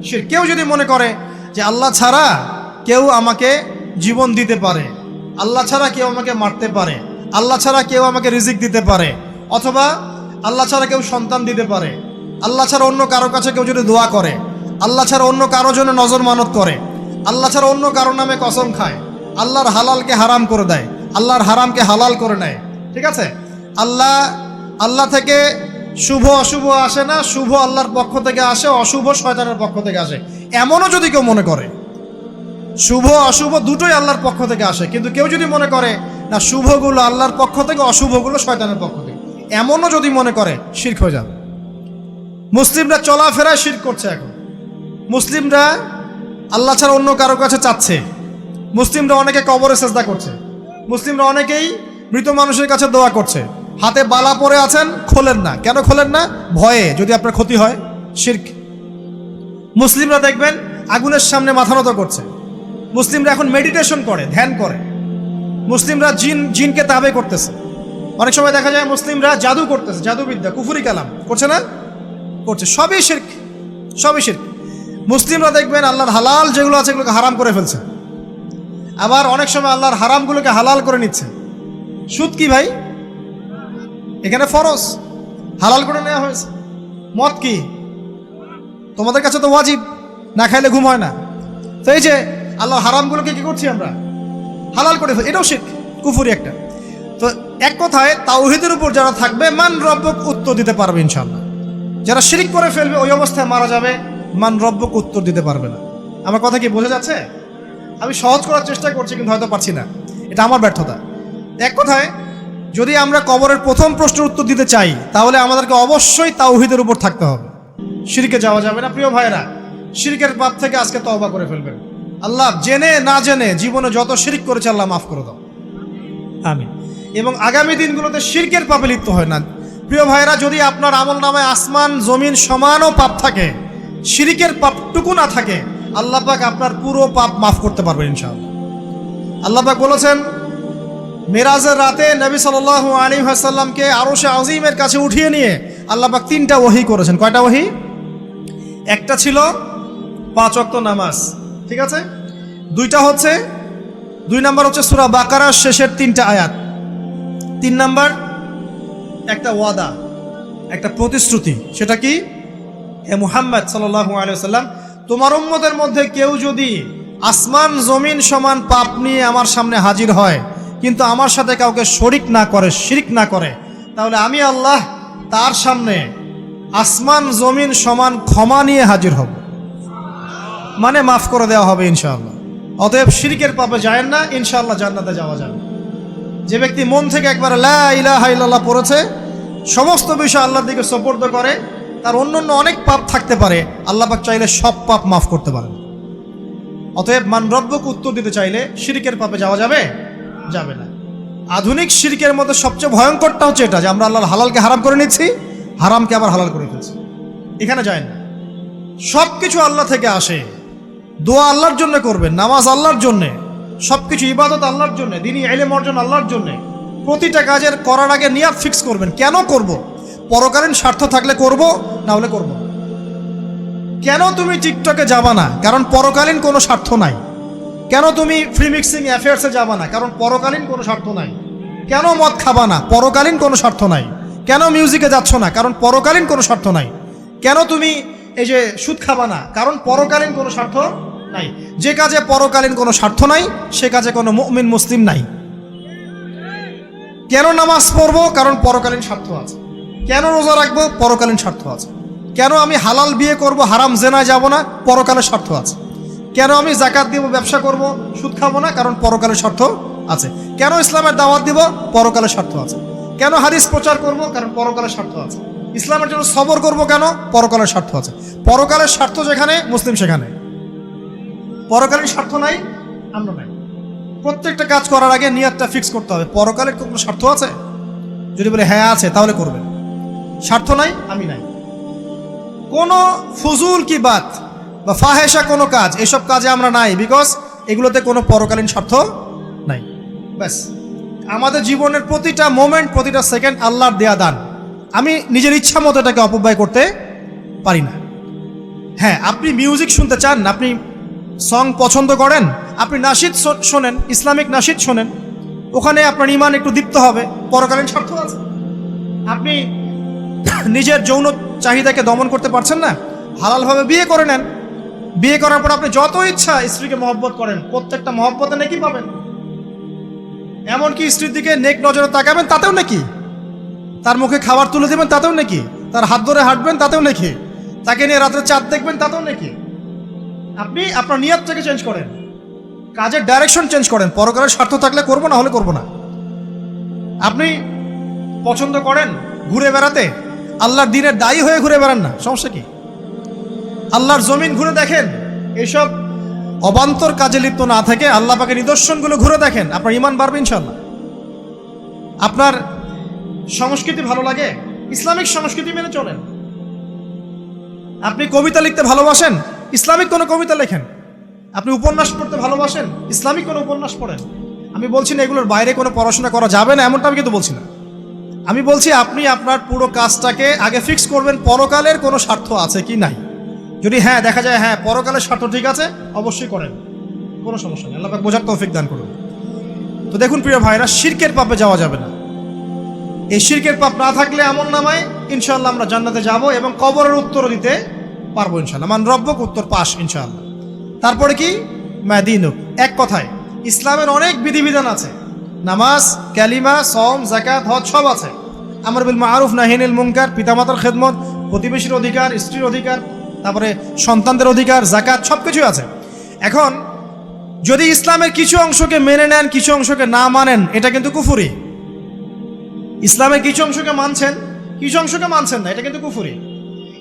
শিরক। কেউ যদি মনে করে যে আল্লাহ ছাড়া কেউ আমাকে জীবন দিতে পারে, আল্লাহ ছাড়া কেউ আমাকে মারতে পারে, আল্লাহ ছাড়া কেউ আমাকে রিজিক দিতে পারে, অথবা আল্লাহ ছাড়া কেউ সন্তান দিতে পারে, আল্লাহ ছাড়া অন্য কারো কাছে কেউ যদি দোয়া করে, আল্লাহ ছাড়া অন্য কারো জন্য নজর মানত করে, আল্লাহ ছাড়া অন্য কারো নামে কসম খায়, আল্লাহর হালালকে হারাম করে দেয়, আল্লাহর হারামকে হালাল করে নেয়, ঠিক আছে? আল্লাহ থেকে শুভ অশুভ আসে না, শুভ আল্লাহর পক্ষ থেকে আসে, অশুভ শয়তানের পক্ষ থেকে আসে, এমনও যদি কেউ মনে করে, শুভ অশুভ দুটোই আল্লাহর পক্ষ থেকে আসে, কিন্তু কেউ যদি মনে করে না শুভগুলো আল্লাহর পক্ষ থেকে, অশুভগুলো শয়তানের পক্ষ থেকে, এমনও যদি মনে করে, শিরক হয়ে যাবে। মুসলিমরা চলাফেরায় শিরক করছে। এখন মুসলিমরা আল্লাহ ছাড়া অন্য কারো কাছে চাচ্ছে, মুসলিমরা অনেকে কবরে সেজদা করছে, মুসলিমরা অনেকেই মৃত মানুষের কাছে দোয়া করছে, হাতে বালা পরে আছেন, খোলেন না। কেন খোলেন না? ভয়ে যদি আপনার ক্ষতি হয়, শিরক। মুসলিমরা দেখবেন আগুনের সামনে মাথা নত করছে, মুসলিমরা এখন মেডিটেশন করে, ধ্যান করে, মুসলিমরা জিনকে তাবে করতেছে, অনেক সময় দেখা যায় মুসলিমরা জাদু করতেছে, জাদুবিদ্যা, কুফরি কালাম করছে না? করছে। সবই শিরক, সবই শিরক। মুসলিমরা দেখবেন আল্লাহর হালাল যেগুলো আছে এগুলোকে হারাম করে ফেলছে, আবার অনেক সময় আল্লাহর হারামগুলোকে হালাল করে নিচ্ছে। সুদ কি ভাই? এখানে ফরজ, হালাল করে নেওয়া হয়েছে। মদ কি? তোমাদের কাছে তো ওয়াজিব, না খাইলে ঘুম হয় না। তো এই যে আল্লাহ হারামগুলোকে কি করছি আমরা? হালাল করে ফেলছি, এটাও শিরক, কুফরি একটা। তো এক কথায় তাওহীদের উপর যারা থাকবে, মান রব্বক উত্তর দিতে পারবে ইনশাআল্লাহ। যারা শিরক করে ফেলবে ওই অবস্থায় মারা যাবে, মান রব্বক উত্তর দিতে পারবে না। আমার কথা কি বোঝা যাচ্ছে? আমি সহজ করার চেষ্টা করছি, কিন্তু হয়তো পারছি না, এটা আমার ব্যর্থতা। এক কথায় যদি আমরা কবরের প্রথম প্রশ্নের উত্তর দিতে চাই, তাহলে আমাদেরকে অবশ্যই তাওহীদের উপর থাকতে হবে, শিরকে যাওয়া যাবে না। প্রিয় ভাইরা, শিরকের পাপ থেকে আজকে তওবা করে ফেলবেন। আল্লাহ জেনে না জেনে জীবনে যত শিরক করেছে আল্লাহ মাফ করে দাও, আমিন। এবং আগামী দিনগুলোতে শিরকের পাপে লিপ্ত হয় না। প্রিয় ভাইরা, যদি আপনার আমল নামায় আসমান জমিন সমানও পাপ থাকে, শিরকের পাপটুকু না থাকে, আল্লাহ পাক আপনার পুরো পাপ মাফ করতে পারবেন ইনশাআল্লাহ। আল্লাহ পাক বলেছেন, মেরাজের রাতে নবী সাল্লাল্লাহু আলাইহি ওয়াসাল্লামকে আরশে আজিমের কাছে উঠিয়ে নিয়ে আল্লাহ পাক 3টা ওহী করেছেন। কয়টা ওহী? একটা ছিল 5 ওয়াক্ত নামাজ, ঠিক আছে? 2টা হচ্ছে 2 নাম্বার হচ্ছে সূরা বাকারার শেষের 3টা আয়াত। 3 নাম্বার একটা ওয়াদা, একটা প্রতিশ্রুতি। সেটা কি? হে মুহাম্মদ সাল্লাল্লাহু আলাইহি ওয়াসাল্লাম, তোমার উম্মতের মধ্যে কেউ যদি আসমান জমিন সমান পাপ নিয়ে আমার সামনে হাজির হয় কিন্তু আমার সাথে কাউকে শরিক না করে, শিরক না করে, তাহলে আমি আল্লাহ তার সামনে আসমান জমিন সমান ক্ষমা নিয়ে হাজির হব, মানে মাফ করে দেওয়া হবে ইনশাআল্লাহ। অতএব শিরকের পাপে যায়েন না, ইনশাআল্লাহ জান্নাতে যাওয়া যাবে। যে ব্যক্তি মন থেকে একবার লা ইলাহা ইল্লাল্লাহ পড়েছে, সমস্ত বিষয় আল্লাহর দিকে সুপর্দ করে, তার অন্যান্য অনেক পাপ থাকতে পারে, আল্লাহ পাক চাইলে সব পাপ মাফ করতে পারেন। অতএব মান রব্বকে উত্তর দিতে চাইলে শিরকের পাপে যাওয়া যাবে? যাবে না। আধুনিক শিরকের মধ্যে সবচেয়ে ভয়ঙ্করটা হচ্ছে এটা যে আমরা আল্লাহর হালালকে হারাম করে নিচ্ছি, হারামকে আবার হালাল করে ফেলছি। এখানে যায় না। সব কিছু আল্লাহ থেকে আসে। দোয়া আল্লাহর জন্য করবেন, নামাজ আল্লাহর জন্যে, সব কিছু ইবাদত আল্লাহর জন্যে, দ্বীনি ইলম অর্জন আল্লাহর জন্যে। প্রতিটা কাজের করার আগে নিয়াত ফিক্স করবেন, কেন করব? পরকালীন স্বার্থ থাকলে করব, না হলে করব না। কেন তুমি টিকটকে যাবা না? কারণ পরকালীন কোনো স্বার্থ নাই। কেন তুমি ফ্রি মিক্সিং অ্যাফেয়ার্সে যাবা না? কারণ পরকালীন কোনো স্বার্থ নাই। কেন মদ খাবা না? পরকালীন কোনো স্বার্থ নাই। কেন মিউজিকে যাচ্ছ না? কারণ পরকালীন কোনো স্বার্থ নাই। কেন তুমি এই যে সুদ খাবা না? কারণ পরকালীন কোনো স্বার্থ নাই। যে কাজে পরকালীন কোনো স্বার্থ নাই সে কাজে কোনো মুমিন মুসলিম নাই। কেন নামাজ পড়বো? কারণ পরকালীন স্বার্থ আছে। কেন রোজা রাখবো? পরকালীন স্বার্থ আছে। কেন আমি হালাল বিয়ে করব, হারাম জেনায় যাব না? পরকালের স্বার্থ আছে। কেন আমি যাকাত দিব, ব্যবসা করব, সুদ খাবো না? কারণ পরকালের স্বার্থ আছে। কেন ইসলামের দাওয়াত দিব? পরকালের স্বার্থ আছে। কেন হাদিস প্রচার করব? কারণ পরকালের স্বার্থ আছে। ইসলামের জন্য সবর করব কেন? পরকালের স্বার্থ আছে। পরকালের স্বার্থ যেখানে, মুসলিম সেখানে। পরকালীন স্বার্থ নাই, আমরা নাই। প্রত্যেকটা কাজ করার আগে নিয়াতটা ফিক্স করতে হবে। পরকালের কোনো স্বার্থ আছে? যদি বলে হ্যাঁ আছে, তাহলে করবেন। স্বার্থ নাই, আমি নাই। কোনো ফুজুল কি বাত বা ফাহেসা কোনো কাজ, এসব কাজে আমরা নাই, বিকজ এগুলোতে কোনো পরকালীন স্বার্থ নাই। ব্যাস, আমাদের জীবনের প্রতিটা মোমেন্ট, প্রতিটা সেকেন্ড আল্লাহর দেয়া দান। আমি নিজের ইচ্ছা মতো এটাকে অপব্যয় করতে পারি না। হ্যাঁ, আপনি মিউজিক শুনতে চান, আপনি সং পছন্দ করেন, আপনি নাশিদ শোনেন, ইসলামিক নাশিদ শোনেন, ওখানে আপনার ইমান একটু দীপ্ত হবে, পরকালীন স্বার্থ আছে। আপনি নিজের যৌন চাহিদাকে দমন করতে পারছেন না, হালালভাবে বিয়ে করে নেন। বিয়ে করার পর আপনি যত ইচ্ছা স্ত্রীকে মহব্বত করেন, প্রত্যেকটা মহব্বতে নেকি পাবেন। এমনকি স্ত্রীর দিকে নেক নজরে তাকাবেন, তাতেও নেকি। তার মুখে খাবার তুলে দেবেন, তাতেও নেকি। তার হাত ধরে হাঁটবেন, তাতেও নেকি। তাকে নিয়ে রাত্রে চাঁদ দেখবেন, তাতেও নেকি। আপনি আপনার নিয়তটাকে চেঞ্জ করেন, কাজের ডাইরেকশন চেঞ্জ করেন। পরকালের স্বার্থ থাকলে করবো, না হলে করবো না। আপনি পছন্দ করেন ঘুরে বেড়াতে, আল্লাহর দিনের দায়ী হয়ে ঘুরে বেড়ান না, সমস্যা কি? আল্লাহর জমিন ঘুরে দেখেন, এইসব অবান্তর কাজে লিপ্ত না থেকে আল্লাহ পাকের নিদর্শনগুলো ঘুরে দেখেন, আপনার ইমান বাড়বে ইনশাল্লাহ। আপনার সংস্কৃতি ভালো লাগে, ইসলামিক সংস্কৃতি মেনে চলেন। আপনি কবিতা লিখতে ভালোবাসেন, ইসলামিক কোনো কবিতা লেখেন। আপনি উপন্যাস পড়তে ভালোবাসেন, ইসলামিক কোনো উপন্যাস পড়েন। আমি বলছি না এগুলোর বাইরে কোনো পড়াশোনা করা যাবে না, এমনটা আমি কিন্তু বলছি না। আমি বলছি আপনি আপনার পুরো কাজটাকে আগে ফিক্স করবেন, পরকালের কোনো স্বার্থ আছে কি নাই। যদি হ্যাঁ দেখা যায় হ্যাঁ পরকালের স্বার্থ ঠিক আছে, অবশ্যই করেন, কোনো সমস্যা নেই। আল্লাহ পাক বোঝার তৌফিক দান করুন। তো দেখুন প্রিয় ভাইরা, শিরকের পাপে যাওয়া যাবে না। এই শিরকের পাপ না থাকলে আমল নামায় ইনশাআল্লাহ আমরা জান্নাতে যাব এবং কবরের উত্তরও দিতে পারবো ইনশাআল্লাহ। মান রব্বক, উত্তর পাস ইনশাআল্লাহ। তারপরে কি? মাদিনুক। এক কথায় ইসলামের অনেক বিধিবিধান আছে, নামাজ, কালিমা, সওম, যাকাত, হজ সব আছে। আমর বিল মারুফ, নাহি আনিল মুনকার, পিতামাতার খেদমত, প্রতিবেশীর অধিকার, স্ত্রীর অধিকার, তারপরে সন্তানদের অধিকার, যাকাত, সব কিছুই আছে। এখন যদি ইসলামের কিছু অংশকে মেনে নেন, কিছু অংশকে না মানেন, এটা কিন্তু কুফরি। ইসলামের কিছু অংশকে মানছেন, কিছু অংশকে মানছেন না, এটা কিন্তু কুফরি।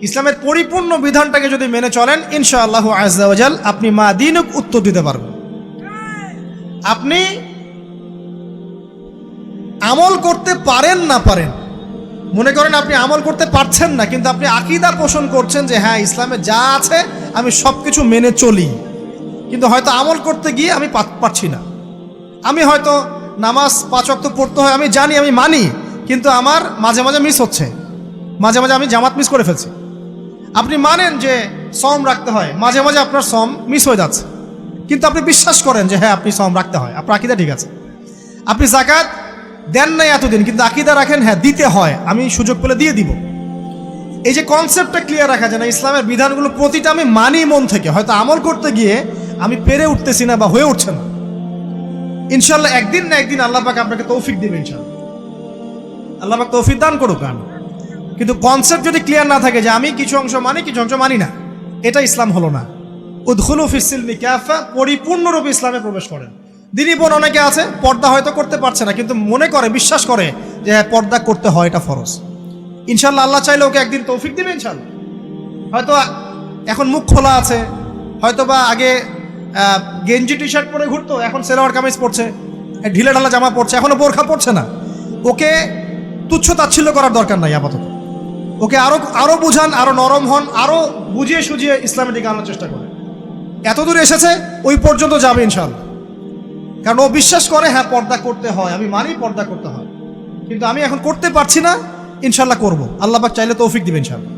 ইসলামের পরিপূর্ণ বিধানটাকে যদি মেনে চলেন, ইনশাআল্লাহু আযজা ওয়া জাল আপনি মাদিনুক উত্তর দিতে পারবেন। আপনি আমল করতে পারেন না পারেন, মনে করেন আপনি আমল করতে পারছেন না, কিন্তু আপনি আকীদা পোষণ করছেন যে হ্যাঁ ইসলামে যা আছে আমি সব কিছু মেনে চলি, কিন্তু হয়তো আমল করতে গিয়ে আমি পারছি না। আমি হয়তো নামাজ 5 ওয়াক্ত পড়তে হয় আমি জানি, আমি মানি, কিন্তু আমার মাঝে মাঝে মিস হচ্ছে, মাঝে মাঝে আমি জামাত মিস করে ফেলছি। আপনি মানেন যে সম রাখতে হয়, মাঝে মাঝে আপনার সম মিস হয়ে যাচ্ছে, কিন্তু আপনি বিশ্বাস করেন যে হ্যাঁ আপনি সম রাখতে হয়, আপনার আকীদা ঠিক আছে। আপনি যাকাত দেন নাই এতদিন, কিন্তু আকীদা রাখেন হ্যাঁ দিতে হয়, আমি সুযোগ পেলে দিয়ে দিব। এই যে কনসেপ্টটা ক্লিয়ার রাখা যায় না, ইসলামের বিধানগুলো প্রতিটা আমি মানি মন থেকে, হয়তো আমল করতে গিয়ে আমি পেরে উঠতেছি না বা হয়ে উঠছে না। ইনশাল্লাহ একদিন না একদিন আল্লাহ পাক আপনাকে তৌফিক দিবে, ইনশাল্লাহ আল্লাহ পাক তৌফিক দান করুক। কিন্তু কনসেপ্ট যদি ক্লিয়ার না থাকে যে আমি কিছু অংশ মানি কিছু অংশ মানি না, এটা ইসলাম হলো না। উদখুলু ফিস সিলমি কাফা, পরিপূর্ণরূপে ইসলামে প্রবেশ করেন। দিনী বোন অনেকে আছে পর্দা হয়তো করতে পারছে না, কিন্তু মনে করে বিশ্বাস করে যে হ্যাঁ পর্দা করতে হয়, এটা ফরজ। ইনশাল্লাহ আল্লাহ চাইলে ওকে একদিন তৌফিক দিবে ইনশাল্লাহ। হয়তো এখন মুখ খোলা আছে, হয়তো বা আগে গেঞ্জি টি শার্ট পরে ঘুরতো, এখন সেলোয়ার কামিজ পরছে, ঢিলে ঢালা জামা পরছে, এখনো বোরখা পরছে না। ওকে তুচ্ছ তাচ্ছিল্য করার দরকার নাই আপাতত, ওকে আরো বুঝান, আরো নরম হন, আরো বুঝিয়ে সুঝিয়ে ইসলামের দিকে আনার চেষ্টা করে। এতদূর এসেছে ওই পর্যন্ত যাবে ইনশাল্লাহ, কারণ ও বিশ্বাস করে হ্যাঁ পর্দা করতে হয়, আমি মানি পর্দা করতে হয়, কিন্তু আমি এখন করতে পারছি না, ইনশাল্লাহ করব, আল্লাহ পাক চাইলে তৌফিক দিবেন ইনশাল্লাহ।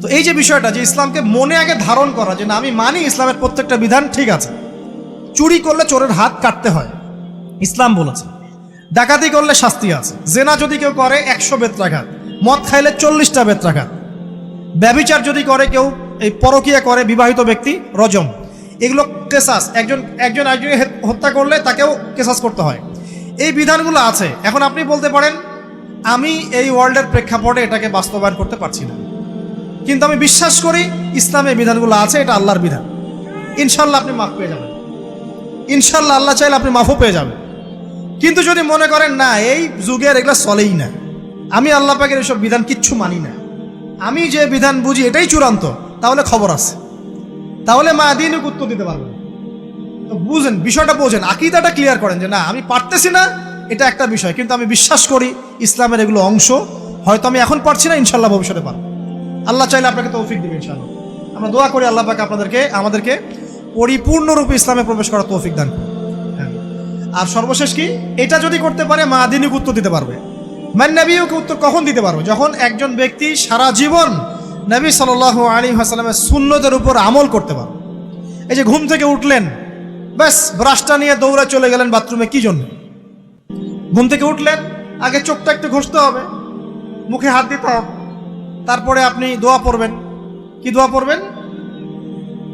তো এই যে বিষয়টা যে ইসলামকে মনে আগে ধারণ করা, যে না আমি মানি ইসলামের প্রত্যেকটা বিধান ঠিক আছে। চুরি করলে চোরের হাত কাটতে হয়, ইসলাম বলেছে। ডাকাতি করলে শাস্তি আছে, জেনা যদি কেউ করে 100 বেত্রাঘাত, মদ খাইলে 40টা বেত্রাঘাত, ব্যভিচার যদি করে কেউ, এই পরকীয়া করে বিবাহিত ব্যক্তি, রজম। এগুলো কেসাস, একজন হত্যা করলে তাকেও কেসাস করতে হয়। এই বিধানগুলো আছে। এখন আপনি বলতে পারেন আমি এই ওয়ার্ল্ডের প্রেক্ষাপটে এটাকে বাস্তবায়ন করতে পারছি না, কিন্তু আমি বিশ্বাস করি ইসলামে বিধানগুলো আছে, এটা আল্লাহর বিধান। ইনশাল্লাহ আপনি মাফ পেয়ে যাবেন, ইনশাল্লাহ আল্লাহ চাইলে আপনি মাফও পেয়ে যাবেন। কিন্তু যদি মনে করেন না এই যুগের এগুলো চলেই না, আমি আল্লাহ পাকের এসব বিধান কিচ্ছু মানি না, আমি যে বিধান বুঝি এটাই চূড়ান্ত, তাহলে খবর আছে, তাহলে মা দিনকে উত্তর দিতে পারবেন। তো বুঝেন, বিষয়টা বোঝেন, আকীদাটা ক্লিয়ার করেন যে না আমি পারতেছি না, এটা একটা বিষয়, কিন্তু আমি বিশ্বাস করি ইসলামের এগুলো অংশ, হয়তো আমি এখন পারছি না, ইনশাল্লাহ ভবিষ্যতে পারবো। আল্লাহ চাইলে আপনাকে তৌফিক দিবে ইনশাল্লাহ। আমরা দোয়া করি আল্লাহ পাক আমাদেরকে পরিপূর্ণরূপে ইসলামে প্রবেশ করার তৌফিক দান করুন। আর সর্বশেষ কি, এটা যদি করতে পারে মা দিনকে উত্তর দিতে পারবে। মান নবীকে উত্তর কখন দিতে পারবে? যখন একজন ব্যক্তি সারা জীবন নবী সাল্লাল্লাহু আলাইহি ওয়াসাল্লামের সুন্নতের উপর আমল করতে পারবে। এই যে ঘুম থেকে উঠলেন, ব্যাস ব্রাশটা নিয়ে দৌড়ে চলে গেলেন বাথরুমে, কি জন্য? ঘুম থেকে উঠলেন, আগে চোখটা একটু ঘষতে হবে, মুখে হাত দিতে হবে, তারপরে আপনি দোয়া পড়বেন। কি দোয়া পড়বেন?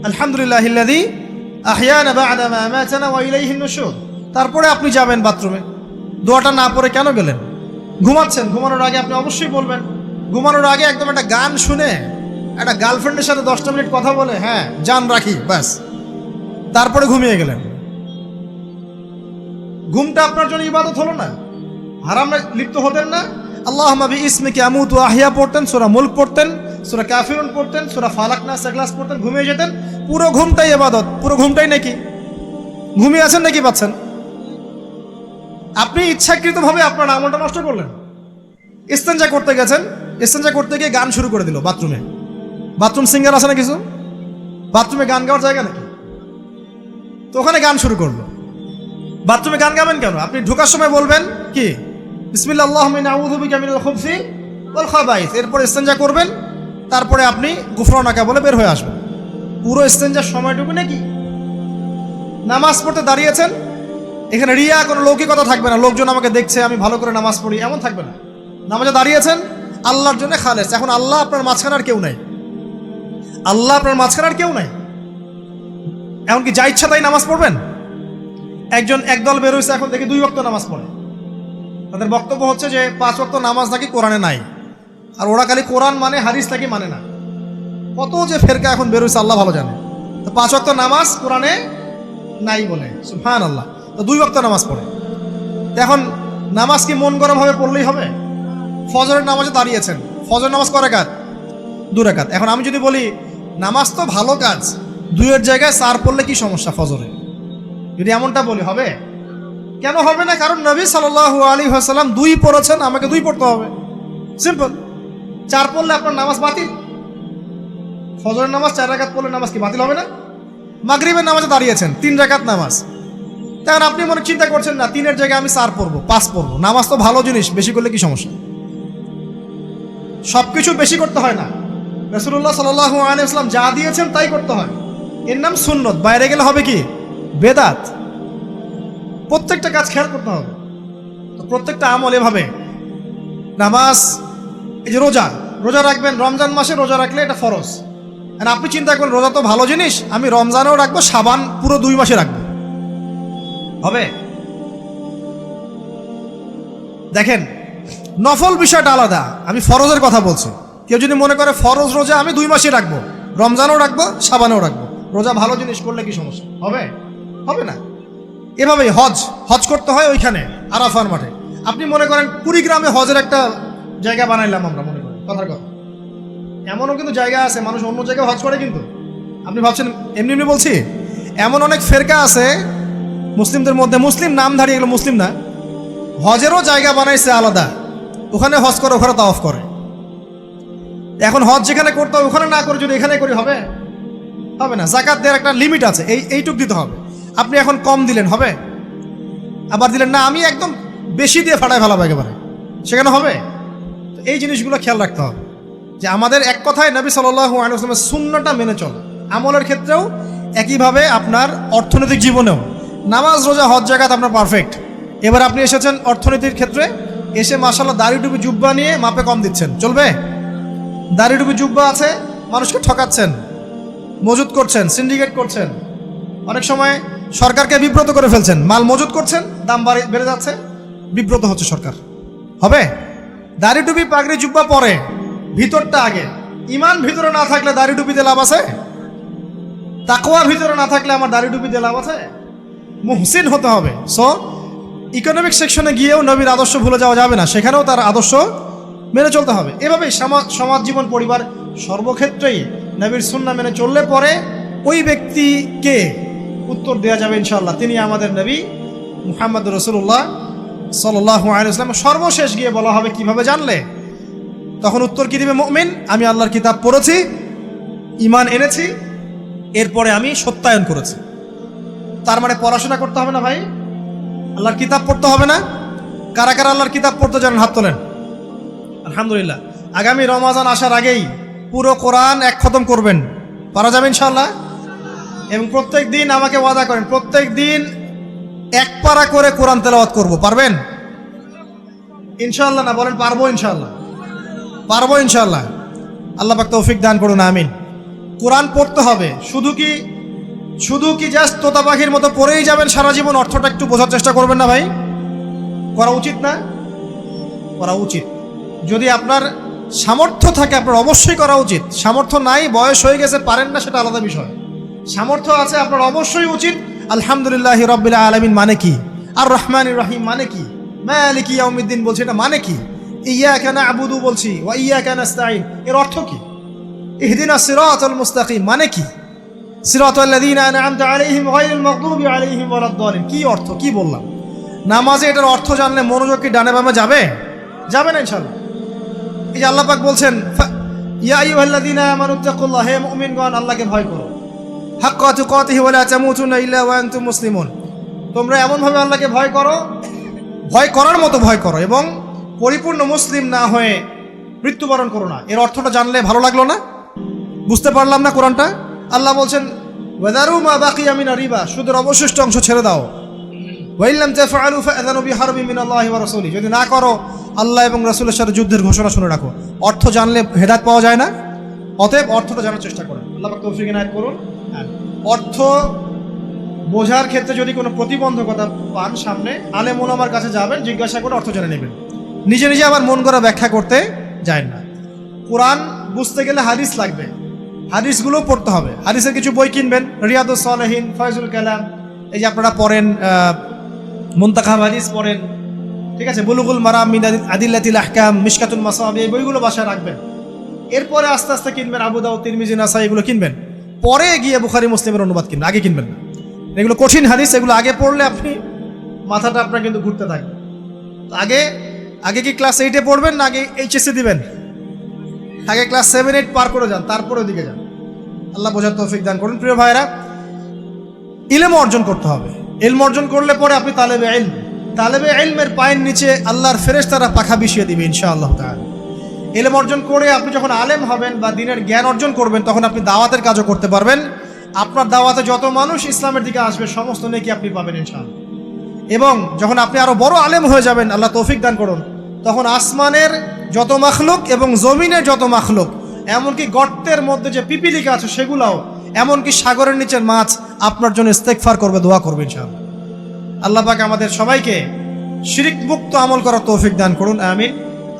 আলহামদুলিল্লাহিল্লাযী আহইয়ানা বা'দা মা আমাতানা ওয়া ইলাইহিন নুশুর। তারপরে আপনি যাবেন বাথরুমে। দোয়াটা না পড়ে কেন গেলেন? ঘুমাচ্ছেন, ঘুমানোর আগে আপনি অবশ্যই বলবেন। ঘুমানোর আগে একদম একটা গান শুনে, একটা গার্লফ্রেন্ডের সাথে 10টা মিনিট কথা বলে হ্যাঁ জান রাখি, ব্যাস, তারপরে ঘুমিয়ে গেলেন। ঘুমটা আপনার জন্য ইবাদত হলো না? হারামে লিপ্ত হতেন না? আল্লাহুম্মা বিইসমিকা আমুতু ওয়া আহইয়া পড়তেন, সূরা মুলক পড়তেন, সূরা কাফিরুন পড়তেন, সূরা ফালাক নাস ইখলাস পড়তেন, ঘুমিয়ে যেতেন। পুরো ঘুমটাই ইবাদত, পুরো ঘুমটাই নাকি ঘুমিয়ে আছেন নাকি পাচ্ছেন? আপনি ইচ্ছাকৃতভাবে আপনার আমলটা নষ্ট করলেন। ইস্তেঞ্জা করতে গেছেন, ইস্তেঞ্জা করতে গিয়ে গান শুরু করে দিল বাথরুমে। বাথরুম সিঙ্গার আছে না কিছু? বাথরুমে গান গাওয়ার জায়গা নাকি? তো ওখানে গান শুরু করলো। বাথরুমে গান গাবেন কেন? আপনি ঢোকার সময় বলবেন কি বিসমিল্লাহ আল্লাহুম্মা ইন্নী আউযু বিকা মিনাল খুবসি ওয়াল খাবাইস, এরপর ইস্তেঞ্জা করবেন, তারপরে আপনি গুফরানাকা বলে বের হয়ে আসবেন। পুরো ইস্তেঞ্জার সময়টুকু নাকি? নামাজ পড়তে দাঁড়িয়েছেন, এখানে রিয়া কোনো লৌকিকতা থাকবে না, লোকজন আমাকে দেখছে আমি ভালো করে নামাজ পড়ি, এমন থাকবে না। নামাজে দাঁড়িয়েছেন আল্লাহর জন্য খালেস। এখন আল্লাহ আপনার মাঝখানে আর কেউ নাই, আল্লাহ আপনার মাঝখানে আর কেউ নাই। এমনকি যা ইচ্ছা তাই নামাজ পড়বেন? একদল বের হয়েছে, এখন দেখি 2 ওয়াক্ত নামাজ পড়ে। তাদের বক্তব্য হচ্ছে যে 5 ওয়াক্ত নামাজ নাকি কোরআনে নাই, আর ওরা খালি কোরআন মানে হাদিস নাকি মানে না। কত যে ফেরকা এখন বের হয়েছে আল্লাহ ভালো জানে। তো 5 ওয়াক্ত নামাজ কোরআনে নাই বলে, সুবহানাল্লাহ। তো 2 ওয়াক্ত নামাজ পড়ে। এখন নামাজ কি মন গরম ভাবে পড়লেই হবে? ফজরের নামাজে দাঁড়িয়েছেন, ফজর নামাজ কয় রাকাত? 2 রাকাত। এখন আমি যদি বলি নামাজ তো ভালো কাজ, 2-এর জায়গায় 4 পড়লে কি সমস্যা ফজরে? যদি এমনটা বলি হবে? কেন হবে না? কারণ নবী সাল্লাল্লাহু আলাইহি ওয়াসাল্লাম 2 পড়েছেন, আমাকে 2 পড়তে হবে, সিম্পল। 4 পড়লে আপনার নামাজ বাতিল। ফজরের নামাজ 4 রাকাত পড়লে নামাজ কি বাতিল হবে না? মাগরিবের নামাজে দাঁড়িয়েছেন, 3 রাকাত নামাজ, তখন আপনি মনে চিন্তা করছেন না 3-এর জায়গায় আমি 4 পড়বো, 5 পড়বো। নামাজ তো ভালো জিনিস, বেশি করলে কি সমস্যা? সবকিছু বেশি করতে হয় না। রাসূলুল্লাহ সাল্লাল্লাহু আলাইহি ওয়াসাল্লাম যা দিয়েছেন তাই করতে হয়। এর নাম সুন্নত। বাইরে গেলে হবে কি? বেদাত। প্রত্যেকটা কাজ খেয়াল করতে হবে। তো প্রত্যেকটা আমল এভাবে। নামাজ, এই যে রোজা রাখবেন, রমজান মাসে রোজা রাখলে এটা ফরজ। আর আপনি চিন্তা করেন রোজা তো ভালো জিনিস, আমি রমজানেও রাখবো, শাবান পুরো 2 মাসে রাখবো, হবে? দেখেন, নফল বিষয়টা আলাদা, আমি ফরজের কথা বলছি। কেউ যদি মনে করে ফরজ রোজা আমি 2 মাসে রাখবো, রমজানও রাখবো, শাবানেও রাখবো, রোজা ভালো জিনিস করলে কি সমস্যা? হবে না। এভাবেই হজ করতে হয় ওইখানে আরাফার মাঠে। আপনি মনে করেন কুড়িগ্রামে হজের একটা জায়গা বানাইলাম আমরা, মনে করেন কথার কথা, এমনও কিন্তু জায়গা আছে মানুষ অন্য জায়গায় হজ করে। কিন্তু আপনি ভাবছেন এমনি বলছি, এমন অনেক ফেরকা আছে মুসলিমদের মধ্যে, মুসলিম নামধারী, এগুলো মুসলিম না, হজেরও জায়গা বানাইছে আলাদা, ওখানে হজ করে, ওখানে তাওয়াফ করে। এখন হজ যেখানে করতে হবে ওখানে না করে যদি এখানে করি, হবে না। যাকাত দেওয়ার একটা লিমিট আছে, এইটুক দিতে হবে। আপনি এখন কম দিলেন, হবে? আবার দিলেন না, আমি একদম বেশি দিয়ে ফাটায় ফেলাবো একেবারে, সেখানে হবে? এই জিনিসগুলো খেয়াল রাখতে হবে যে আমাদের এক কথায় নবী সাল্লাল্লাহু আলাইহি ওয়াসাল্লামের সুন্নাহটা মেনে চলা। আমলের ক্ষেত্রেও একইভাবে, আপনার অর্থনৈতিক জীবনেও নামাজ, রোজা, হজ, যাকাত আপনার পারফেক্ট। এবার আপনি এসেছেন অর্থনীতির ক্ষেত্রে, এসে মাশাআল্লাহ দাড়ি টুপি জুব্বা নিয়ে মাপে কম দিচ্ছেন, চলবে? দাড়ি টুপি জুব্বা আছে, মানুষকে ঠকাচ্ছেন, মজুত করছেন, সিন্ডিকেট করছেন, অনেক সময় সরকারকে বিব্রত করে ফেলছেন, মাল মজুত করছেন, দাম বেড়ে যাচ্ছে, বিব্রত হচ্ছে সরকার, হবে? দাড়ি টুপি পাগড়ি জুব্বা পরে, ভিতরটা আগে। ইমান ভিতরে না থাকলে দাড়ি টুপি দিয়ে লাভ আছে? তাকওয়া ভিতরে না থাকলে আমার দাড়ি টুপি দিয়ে লাভ আছে? মুহসিন হতে হবে। সো ইকোনমিক সেকশনে গিয়েও নবীর আদর্শ ভুলে যাওয়া যাবে না, সেখানেও তার আদর্শ মেনে চলতে হবে। এভাবেই সমাজ জীবন, পরিবার, সর্বক্ষেত্রেই নবীর সুন্নাহ মেনে চললে পরে ওই ব্যক্তিকে উত্তর দেওয়া যাবে ইনশাআল্লাহ, তিনি আমাদের নবী মুহাম্মদ রাসূলুল্লাহ সাল্লাল্লাহু আলাইহি ওয়াসাল্লাম। সর্বশেষ গিয়ে বলা হবে কিভাবে জানলে? তখন উত্তর কি দিবে? মুমিন, আমি আল্লাহর কিতাব পড়েছি, ঈমান এনেছি, এরপরে আমি সত্যায়ন করেছি। তার মানে পড়াশোনা করতে হবে না ভাই? আল্লাহর কিতাব পড়তে হবে না? কারা কারা আল্লাহর কিতাব পড়তে জানেন? হাত তোলেন। আলহামদুলিল্লাহ। আগামী রমাজান আসার আগেই পুরো কোরআন এক খতম করবেন, পারা যাবে ইনশাআল্লাহ? এবং প্রত্যেক দিন আমাকে ওয়াদা করেন, প্রত্যেক দিন 1 পারা করে কোরআন তেলাওয়াত করব, পারবেন ইনশাআল্লাহ? না বলেন পারবো ইনশাআল্লাহ? পারবো ইনশাআল্লাহ। আল্লাহ পাক তৌফিক দান করুন, আমিন। কোরআন পড়তে হবে। শুধু কি জাস্ট তোতা পাখির মতো পড়েই যাবেন সারা জীবন? অর্থটা একটু বোঝার চেষ্টা করবেন না ভাই? করা উচিত না? করা উচিত। যদি আপনার সামর্থ্য থাকে আপনার অবশ্যই করা উচিত। সামর্থ্য নাই, বয়স হয়ে গেছে, পারেন না, সেটা আলাদা বিষয়। সামর্থ্য আছে আপনার অবশ্যই উচিত। আলহামদুলিল্লাহি রাব্বিল আলামিন মানে কি? আর রহমানির রহিম মানে কি? মালিকি ইয়াউমিদ্দিন বলছি, এটা মানে কি? ইয়াকা না'বুদু বলছি, ওয়া ইয়াকা নাস্তাঈন, এর অর্থ কি? ইহদিনাস সিরাতাল মুস্তাকিম মানে কি? সিরাতাল লাযীনা আন'আমতা আলাইহিম গায়রিল মাগদুবি আলাইহিম ওয়ালাদ-দালিন, কি অর্থ? কি বললাম? নামাজে এটার অর্থ জানলে মনোযোগ কি ডানে বামে যাবে? যাবে না ইনশাআল্লাহ। এই যে আল্লাহ পাক বলছেন, ইয়া আইয়ুহাল্লাযীনা আমানুত্তাকুল্লাহ, হে মুমিনগণ আল্লাহকে ভয় করো, হাক্কা তুকাতিহি ওয়া লা তামুতুন্না ইল্লা ওয়া আনতুম মুসলিমুন, তোমরা এমনভাবে আল্লাহকে ভয় করো, ভয় করার মতো ভয় করো, এবং পরিপূর্ণ মুসলিম না হয়ে মৃত্যুবরণ করো না। এর অর্থটা জানলে ভালো লাগলো না? বুঝতে পারলাম না কোরআনটা? আল্লাহ বলছেন ওয়াদারু মা বাকিয়া মিনার রিবা, সুদের অবশিষ্ট অংশ ছেড়ে দাও। ওয়া ইল্লাম তাফআলু ফাআযানু বিহারবিন মিনাল্লাহি ওয়া রাসূলিহি, যদি না করো আল্লাহ এবং রাসূলের সাথে যুদ্ধের ঘোষণা শুনে রাখো। অর্থ জানলে হেদায়েত পাওয়া যায় না? অতএব অর্থটা জানার চেষ্টা করুন। আল্লাহ পাক তৌফিক ইনায়েত করুন। অর্থ বোঝার ক্ষেত্রে যদি কোনো প্রতিবন্ধকতা পান সামনে, আলেম ওলামার কাছে যাবেন, জিজ্ঞাসা করে অর্থ জেনে নেবেন। নিজে নিজে আবার মন করা ব্যাখ্যা করতে যায় না। কোরআন বুঝতে গেলে হাদিস লাগবে, হাদিসগুলো পড়তে হবে। হাদিসের কিছু বই কিনবেন, রিয়াদুস সালেহিন, ফয়জুল কালাম, এই যে আপনারা পড়েন, মুনতাখাব হাদিস পড়েন, ঠিক আছে, বুলুগুল মারাম মিন আদিল্লাতিল আহকাম, মিশকাতুল মাসাবি, এই বইগুলো বাসায় রাখবেন। এরপরে আস্তে আস্তে কিনবেন আবু দাউদ, তিরমিজি, নাসাই, এগুলো কিনবেন। পরে গিয়ে বুখারী মুসলিমের অনুবাদ কিনবেন, আগে কিনবেন না। এগুলো কঠিন হাদিস, এগুলো আগে পড়লে আপনি মাথাটা আপনার কিন্তু ঘুরতে থাকবে। আগে কি ক্লাস 8-এ পড়বেন না আগে এইচএসসি দিবেন? আগে ক্লাস 7-8 পার করে যান, তারপরে ওদিকে যান। আল্লাহ বোঝার তৌফিক দান করুন। প্রিয় ভাইরা, ইলম অর্জন করতে হবে ইলম অর্জন করলে পরে আপনি তালেবে ইলম, তালেবে ইলমের পায়ের নিচে আল্লাহর ফেরেশতারা পাখা বিছিয়ে দিবে ইনশাআল্লাহ তাআলা। ইলম অর্জন করে আপনি যখন আলেম হবেন বা দ্বীনের জ্ঞান অর্জন করবেন, তখন আপনি দাওয়াতের কাজও করতে পারবেন। আপনার দাওয়াতে যত মানুষ ইসলামের দিকে আসবে সমস্ত নেকি আপনি পাবেন ইনশাআল্লাহ। এবং যখন আপনি আরো বড় আলেম হয়ে যাবেন, আল্লাহ তৌফিক দান করুন, তখন আসমানের যত মাখলুক এবং জমিনের যত মাখলুক, এমনকি গর্তের মধ্যে যে পিপিলিকা আছে সেগুলাও, এমনকি সাগরের নিচের মাছ আপনার জন্য ইস্তেগফার করবে, দোয়া করবে ইনশাআল্লাহ। আল্লাহ পাক আমাদের সবাইকে শিরিক মুক্ত আমল করার তৌফিক দান করুন, আমিন।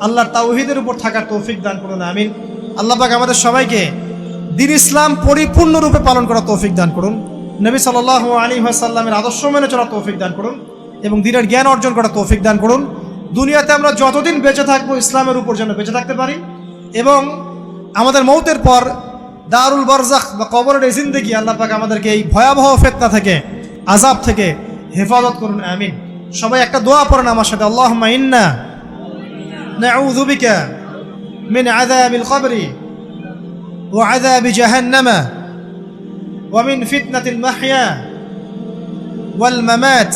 আল্লাহর তাওহীদের উপর থাকার তৌফিক দান করুন, আমিন। আল্লাহ পাক আমাদের সবাইকে দ্বীন ইসলাম পরিপূর্ণরূপে পালন করার তৌফিক দান করুন, নবী সাল্লাল্লাহু আলাইহি ওয়াসাল্লামের আদর্শ মেনে চলার তৌফিক দান করুন এবং দ্বীনের জ্ঞান অর্জন করার তৌফিক দান করুন। দুনিয়াতে আমরা যতদিন বেঁচে থাকবো ইসলামের উপর যেন বেঁচে থাকতে পারি, এবং আমাদের মৌতের পর দারুল বারজাখ বা কবরের জিন্দেগি আল্লাহ পাক আমাদেরকে এই ভয়াবহ ফিতনা থেকে, আযাব থেকে হেফাজত করুন, আমিন। সবাই একটা দোয়া পড়েন আমার সাথে, আল্লাহুম্মা ইন্না নাউযু বিকা মিন আযাবিল কবরি ওয়া আযাবি জাহান্নামা ওয়া মিন ফিতনাতিল মাহইয়া ওয়াল মামাত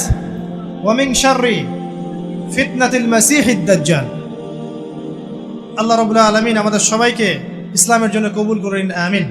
ওয়া মিন শাররি ফিতনাতিল মাসিহিদ দাজ্জাল। আল্লাহ রাব্বুল আলামিন আমাদের সবাইকে ইসলামের জন্য কবুল করুন, আমিন।